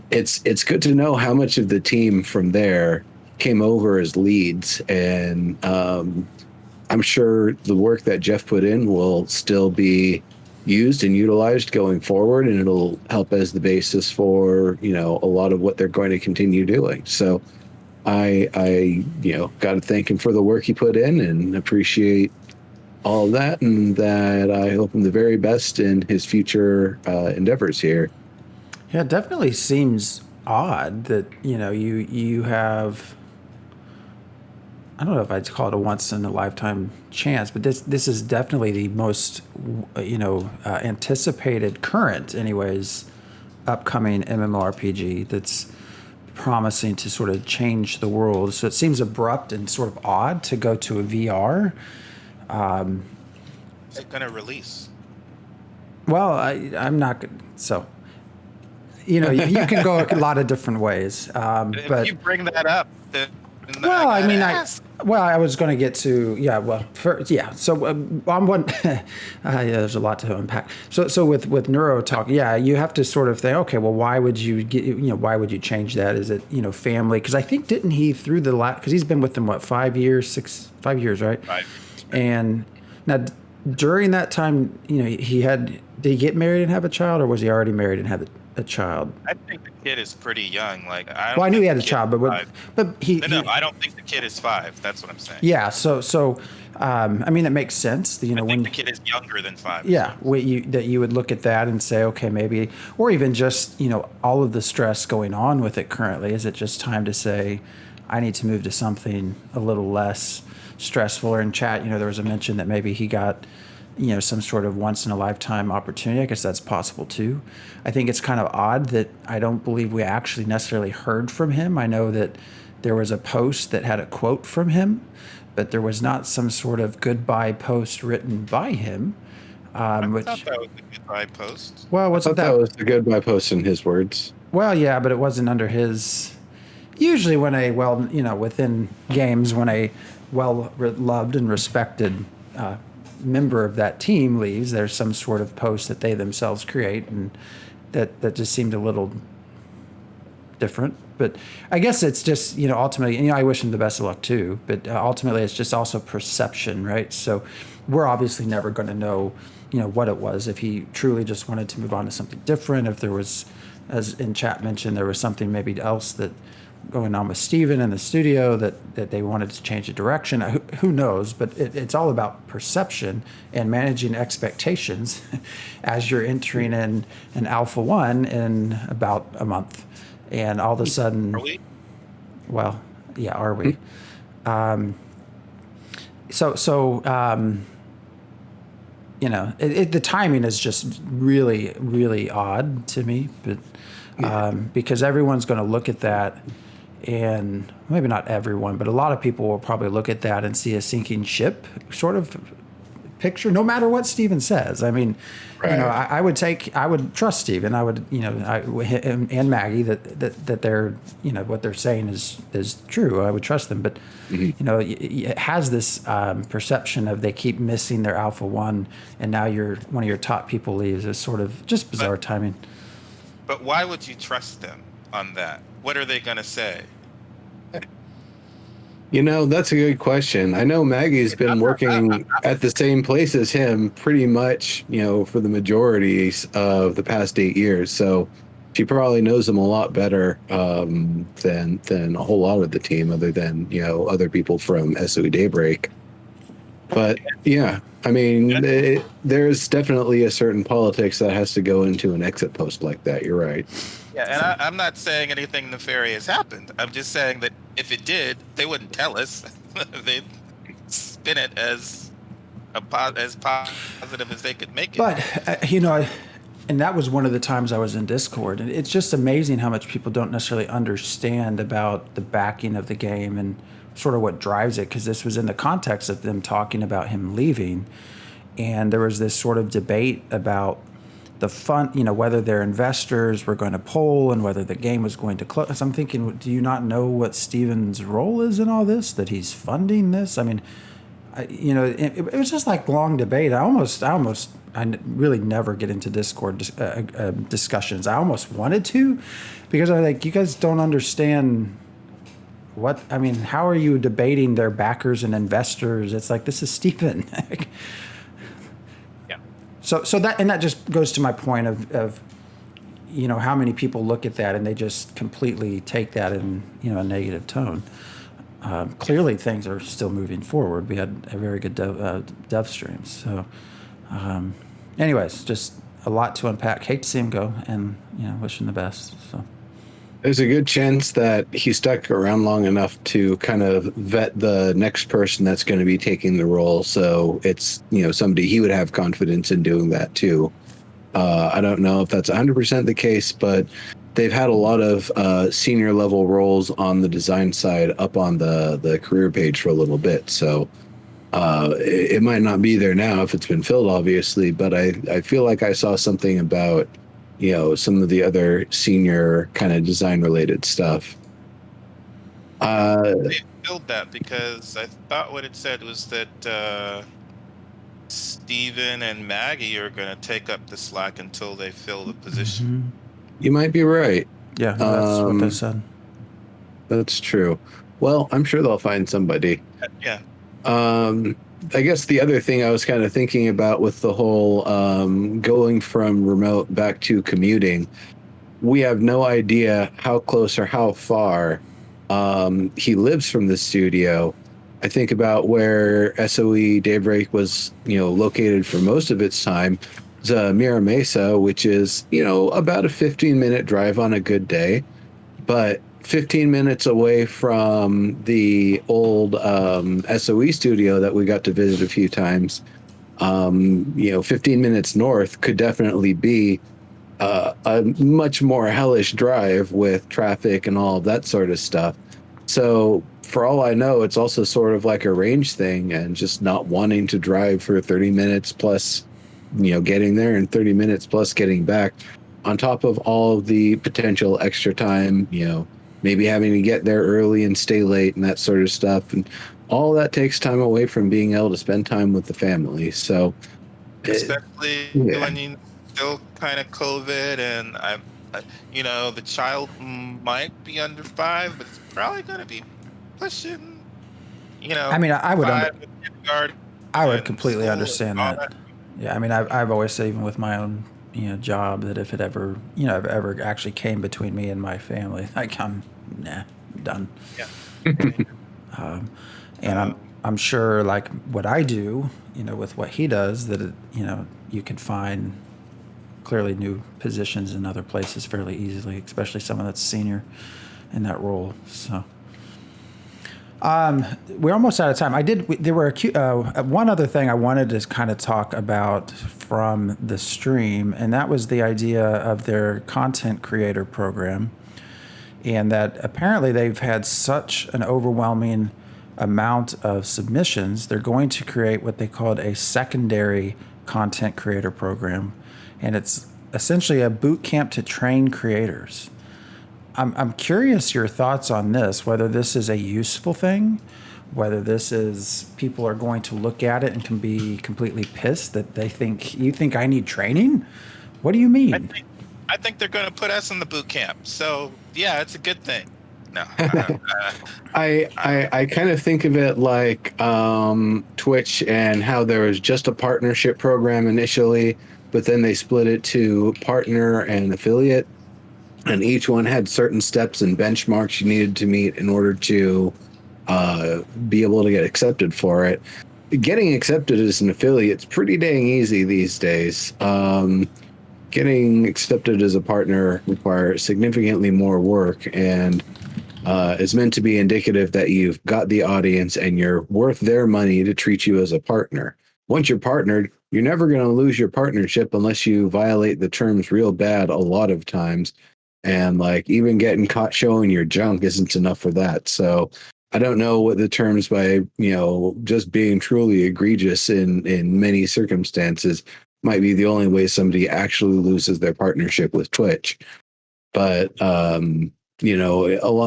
it's good to know how much of the team from there came over as leads. And I'm sure the work that Jeff put in will still be used and utilized going forward, and it'll help as the basis for, a lot of what they're going to continue doing. So I got to thank him for the work he put in and appreciate all of that, and that I hope him the very best in his future endeavors here. Yeah, it definitely seems odd that you have. I don't know if I'd call it a once in a lifetime chance, but this is definitely the most anticipated current, anyways, upcoming MMORPG that's promising to sort of change the world. So it seems abrupt and sort of odd to go to a VR. Is it going to release? Well, I'm not good. So, you can go a lot of different ways. If but you bring that up, then well, I was going to get to So on one, there's a lot to unpack. So with Neuro Talk, you have to sort of think, okay, well, why would you why would you change that? Is it family? Because I think didn't he through the because he's been with them 5 years, 5 years, right? Right. And now during that time, did he get married and have a child, or was he already married and had a child? I think the kid is pretty young. Like I knew he had a child, but he. No, I don't think the kid is 5. That's what I'm saying. Yeah. So, I mean, it makes sense. I think the kid is younger than 5. Yeah, that you would look at that and say, okay, maybe, or even just all of the stress going on with it currently. Is it just time to say, I need to move to something a little less stressful? Or in chat, there was a mention that maybe he got some sort of once in a lifetime opportunity. I guess that's possible too. I think it's kind of odd that I don't believe we actually necessarily heard from him. I know that there was a post that had a quote from him, but there was not some sort of goodbye post written by him. I thought that was a goodbye post. Well, wasn't that was a goodbye post in his words? Well, yeah, but it wasn't under his. Usually, when within games, when a well-loved and respected member of that team leaves, there's some sort of post that they themselves create, and that just seemed a little different. But I guess it's just ultimately, I wish him the best of luck too, but ultimately it's just also perception, right? So we're obviously never going to know what it was, if he truly just wanted to move on to something different, if there was, as in chat mentioned, there was something maybe else that going on with Steven in the studio that they wanted to change the direction. Who knows? But it's all about perception and managing expectations as you're entering in an Alpha 1 in about a month. And all of a sudden, Are we? well, yeah, are we? So you know, the timing is just really, really odd to me, but because everyone's going to look at that, and maybe not everyone, but a lot of people will probably look at that and see a sinking ship sort of picture, no matter what Steven says. I mean, you know, I would trust Steven. I would, you know, and Maggie that they're, you know, what they're saying is true. I would trust them, but you know, it has this perception of they keep missing their Alpha 1, and now one of your top people leaves. Is sort of just bizarre timing. But why would you trust them on that? What are they going to say? You know, that's a good question. I know Maggie's been working at the same place as him pretty much, you know, for the majority of the past 8 years. So she probably knows him a lot better than a whole lot of the team, other than, you know, other people from SOE Daybreak. But yeah, I mean, there's definitely a certain politics that has to go into an exit post like that. You're right. Yeah, and I'm not saying anything nefarious happened. I'm just saying that if it did, they wouldn't tell us. They'd spin it as positive as they could make it. But you know, and that was one of the times I was in Discord, and it's just amazing how much people don't necessarily understand about the backing of the game and sort of what drives it, because this was in the context of them talking about him leaving, and there was this sort of debate about the fund, you know, whether their investors were going to poll and whether the game was going to close. I'm thinking, do you not know what Steven's role is in all this? That he's funding this? I mean, you know, it was just like long debate. I really never get into Discord discussions. I almost wanted to, because I'm like, you guys don't understand what, I mean, how are you debating their backers and investors? It's like, this is Steven. So that just goes to my point of you know, how many people look at that and they just completely take that in, you know, a negative tone. Clearly, things are still moving forward. We had a very good dev stream. So, anyways, just a lot to unpack. Hate to see him go, and you know, wish him the best. So. There's a good chance that he stuck around long enough to kind of vet the next person that's going to be taking the role. So it's, you know, somebody he would have confidence in doing that too. I don't know if that's 100% the case, but they've had a lot of senior level roles on the design side up on the career page for a little bit. So it might not be there now if it's been filled, obviously, but I feel like I saw something about, you know, some of the other senior kind of design related stuff. They filled that because I thought what it said was that Steven and Maggie are going to take up the slack until they fill the position. Mm-hmm. You might be right. Yeah, that's what they said. That's true. Well, I'm sure they'll find somebody. Yeah. I guess the other thing I was kind of thinking about with the whole going from remote back to commuting, we have no idea how close or how far he lives from the studio. I think about where SOE Daybreak was, you know, located for most of its time. It's Mira Mesa, which is, you know, about a 15-minute drive on a good day, but 15 minutes away from the old SOE studio that we got to visit a few times. You know, 15 minutes north could definitely be a much more hellish drive with traffic and all of that sort of stuff. So for all I know, it's also sort of like a range thing and just not wanting to drive for 30 minutes plus, you know, getting there and 30 minutes plus getting back, on top of all of the potential extra time, you know, maybe having to get there early and stay late and that sort of stuff. And all that takes time away from being able to spend time with the family. So, especially when you still kind of COVID, and you know, the child might be under 5, but it's probably going to be pushing, you know. I mean, I would completely school understand and all that. Yeah, I mean, I've always said, even with my own, you know, job, that if it ever, you know, if it ever actually came between me and my family, like, nah, done. Yeah. And I'm sure, like what I do, with what he does, that you can find clearly new positions in other places fairly easily, especially someone that's senior in that role. So. We're almost out of time. There were one other thing I wanted to kind of talk about from the stream, and that was the idea of their content creator program, and that apparently they've had such an overwhelming amount of submissions, they're going to create what they called a secondary content creator program, and it's essentially a boot camp to train creators. I'm curious your thoughts on this, whether this is a useful thing, whether this is people are going to look at it and can be completely pissed that you think I need training? What do you mean? I think they're going to put us in the boot camp. So yeah, it's a good thing. No, I kind of think of it like Twitch and how there was just a partnership program initially, but then they split it to partner and affiliate. And each one had certain steps and benchmarks you needed to meet in order to be able to get accepted for it. Getting accepted as an affiliate is pretty dang easy these days. Getting accepted as a partner requires significantly more work, and is meant to be indicative that you've got the audience and you're worth their money to treat you as a partner. Once you're partnered, you're never going to lose your partnership unless you violate the terms real bad a lot of times. And like even getting caught showing your junk isn't enough for that. So I don't know what the terms by, just being truly egregious in many circumstances might be the only way somebody actually loses their partnership with Twitch. But, along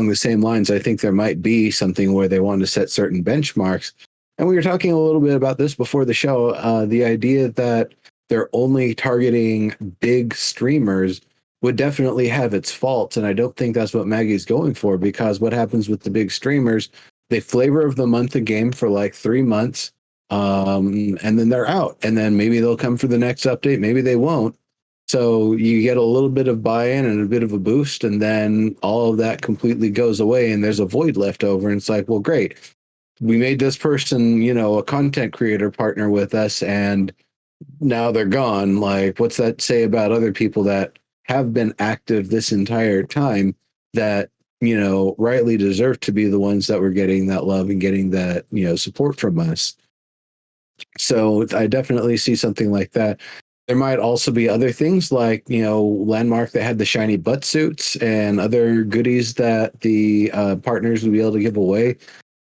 the same lines, I think there might be something where they want to set certain benchmarks. And we were talking a little bit about this before the show, the idea that they're only targeting big streamers would definitely have its faults. And I don't think that's what Maggie's going for, because what happens with the big streamers, they flavor of the month a game for like 3 months, and then they're out. And then maybe they'll come for the next update. Maybe they won't. So you get a little bit of buy-in and a bit of a boost, and then all of that completely goes away and there's a void left over. And it's like, well, great. We made this person, a content creator partner with us, and now they're gone. Like, what's that say about other people that have been active this entire time that, rightly deserve to be the ones that were getting that love and getting that, support from us? So I definitely see something like that. There might also be other things like, Landmark that had the shiny butt suits and other goodies that the partners would be able to give away.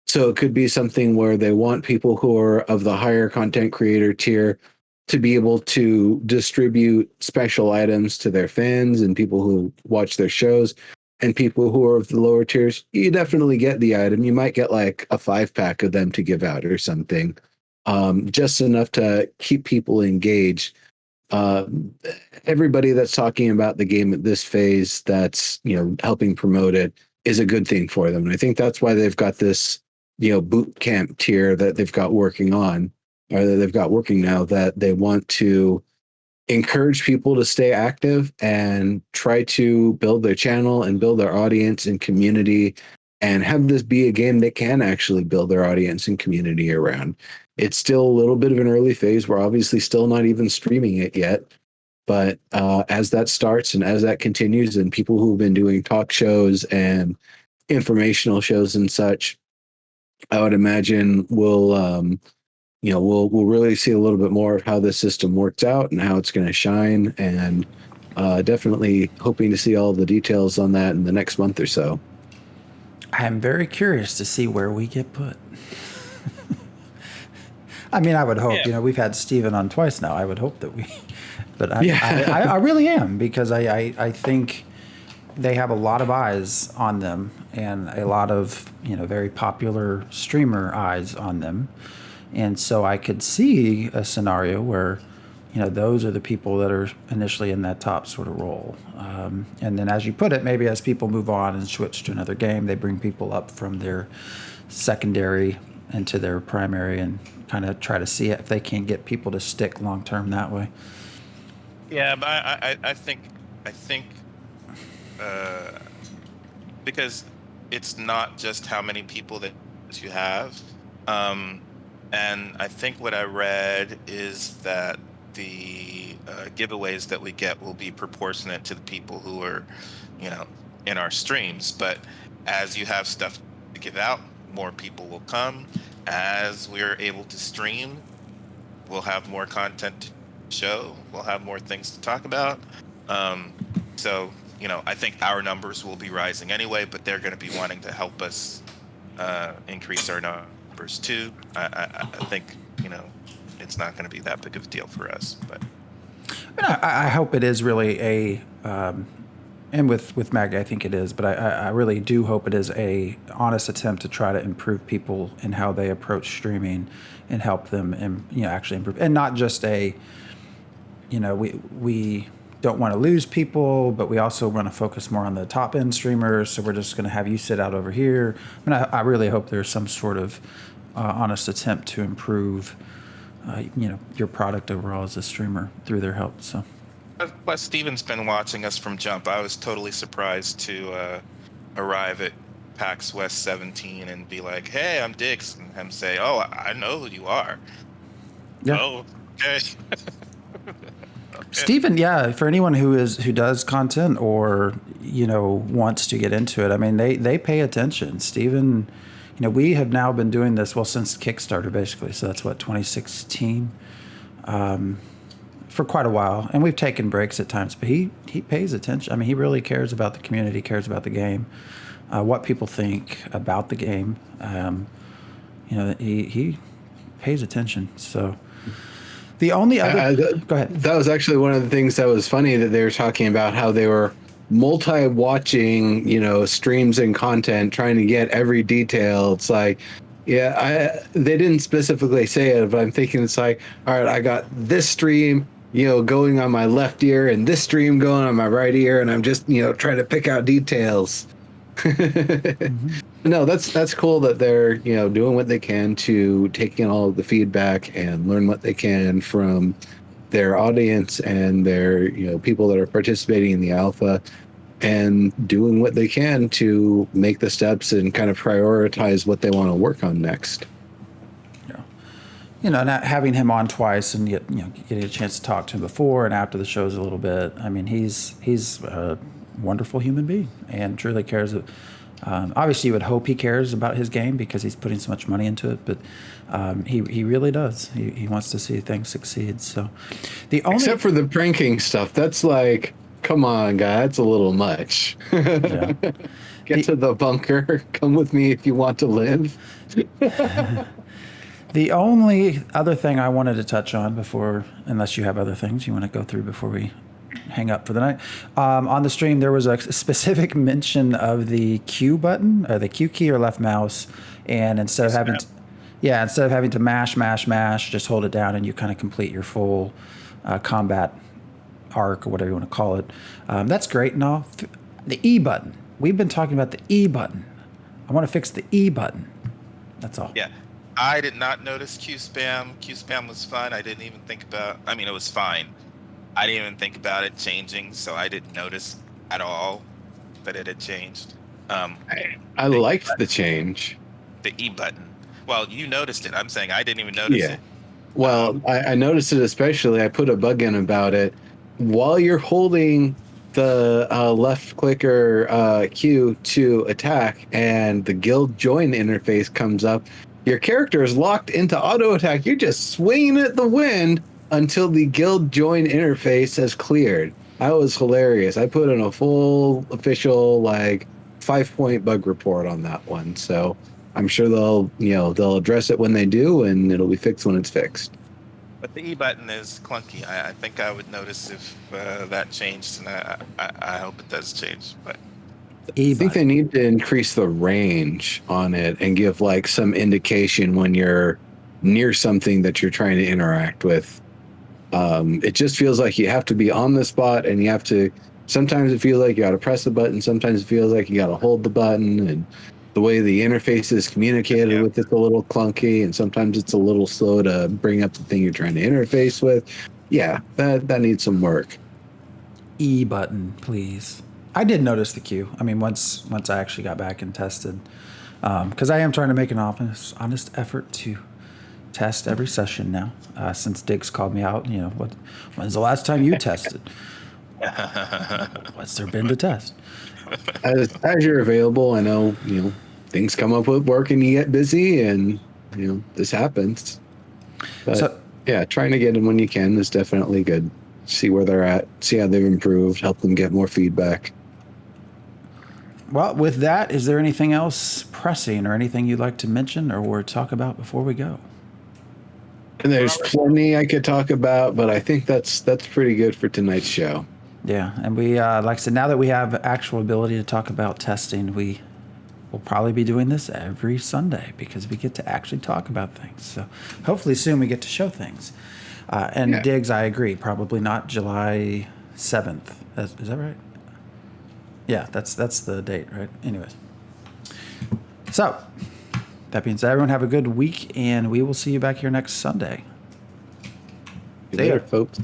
So it could be something where they want people who are of the higher content creator tier to be able to distribute special items to their fans and people who watch their shows, and people who are of the lower tiers, you definitely get the item. You might get like a 5-pack of them to give out or something, just enough to keep people engaged. Everybody that's talking about the game at this phase that's, helping promote it is a good thing for them. And I think that's why they've got this, boot camp tier that they've got working on, or that they've got working now, that they want to encourage people to stay active and try to build their channel and build their audience and community, and have this be a game they can actually build their audience and community around. It's still a little bit of an early phase. We're obviously still not even streaming it yet. But as that starts and as that continues, and people who've been doing talk shows and informational shows and such, I would imagine we'll really see a little bit more of how this system works out and how it's going to shine. And definitely hoping to see all the details on that in the next month or so. I am very curious to see where we get put. I mean, I would hope, we've had Steven on twice now. I would hope that but I really am, because I think they have a lot of eyes on them, and a lot of, very popular streamer eyes on them. And so I could see a scenario where, those are the people that are initially in that top sort of role. And then, as you put it, maybe as people move on and switch to another game, they bring people up from their secondary into their primary, and kind of try to see if they can get people to stick long term that way. Yeah, but I think because it's not just how many people that you have. Um, and I think what I read is that the giveaways that we get will be proportionate to the people who are, you know, in our streams. But as you have stuff to give out, more people will come. As we're able to stream, we'll have more content to show. We'll have more things to talk about. Um, so, I think our numbers will be rising anyway, but they're going to be wanting to help us increase our numbers too. I think, it's not going to be that big of a deal for us. But I hope it is really and with Maggie, I think it is, but I really do hope it is a honest attempt to try to improve people in how they approach streaming and help them and actually improve, and not just we don't want to lose people, but we also want to focus more on the top end streamers. So we're just going to have you sit out over here. I really hope there's some sort of honest attempt to improve, your product overall as a streamer through their help. So. But Steven's been watching us from jump. I was totally surprised to arrive at PAX West 17 and be like, "Hey, I'm Dix," and him say, "Oh, I know who you are." Yeah. Oh, okay. Steven, yeah, for anyone who does content or wants to get into it, I mean they pay attention. Steven, we have now been doing this since Kickstarter basically, so that's what 2016, for quite a while, and we've taken breaks at times, but he pays attention. I mean, he really cares about the community, cares about the game, what people think about the game. He pays attention. So. The only other... Go ahead. That was actually one of the things that was funny, that they were talking about how they were multi-watching, streams and content, trying to get every detail. It's like, they didn't specifically say it, but I'm thinking it's like, all right, I got this stream, going on my left ear and this stream going on my right ear, and I'm just, trying to pick out details. Mm-hmm. No, that's cool that they're doing what they can to take in all of the feedback and learn what they can from their audience and their people that are participating in the alpha, and doing what they can to make the steps and kind of prioritize what they want to work on next. Yeah, not having him on twice and getting a chance to talk to him before and after the shows a little bit. I mean, he's a wonderful human being and truly cares. Obviously, you would hope he cares about his game because he's putting so much money into it, but he really does. He wants to see things succeed. So, except for the pranking stuff, that's like, come on, guy, that's a little much. Yeah. Get to the bunker. Come with me if you want to live. The only other thing I wanted to touch on before, unless you have other things you want to go through before we hang up for the night, on the stream there was a specific mention of the Q button, or the Q key or left mouse, and instead of having to mash, just hold it down and you kind of complete your full combat arc or whatever you want to call it. That's great and all. The E button. We've been talking about the E button. I want to fix the E button. That's all. Yeah. I did not notice Q spam. Q spam was fun. I didn't even think about, it was fine. I didn't even think about it changing, so I didn't notice at all that it had changed. I liked the change. The E button. Well, you noticed it. I'm saying I didn't even notice it. Well, I noticed it especially. I put a bug in about it. While you're holding the left clicker Q to attack and the guild join interface comes up, your character is locked into auto attack. You're just swinging at the wind until the guild join interface has cleared. That was hilarious. I put in a full official 5-point bug report on that one. So I'm sure they'll address it when they do, and it'll be fixed when it's fixed. But the E button is clunky. I think I would notice if that changed, and I hope it does change. But I think they need to increase the range on it and give some indication when you're near something that you're trying to interact with. It just feels like you have to be on the spot, and you have to. Sometimes it feels like you got to press the button. Sometimes it feels like you got to hold the button, and the way the interface is communicated with it's a little clunky, and sometimes it's a little slow to bring up the thing you're trying to interface with. Yeah, that needs some work. E button, please. I did notice the queue. I mean, once I actually got back and tested, because I am trying to make an honest effort to test every session now. Since Diggs called me out, when's the last time you tested? What's there been to test? As you're available, I know things come up with work and you get busy, and this happens. But yeah, trying to get them when you can is definitely good. See where they're at, see how they've improved, help them get more feedback. Well, with that, is there anything else pressing or anything you'd like to mention or talk about before we go? And there's plenty I could talk about, but I think that's pretty good for tonight's show. Yeah, and we, like I said, now that we have actual ability to talk about testing, we will probably be doing this every Sunday because we get to actually talk about things. So hopefully soon we get to show things. And Diggs, I agree, probably not July 7th. Is that right? Yeah, that's the date, right? Anyways. So, that means everyone have a good week, and we will see you back here next Sunday. See you later, folks.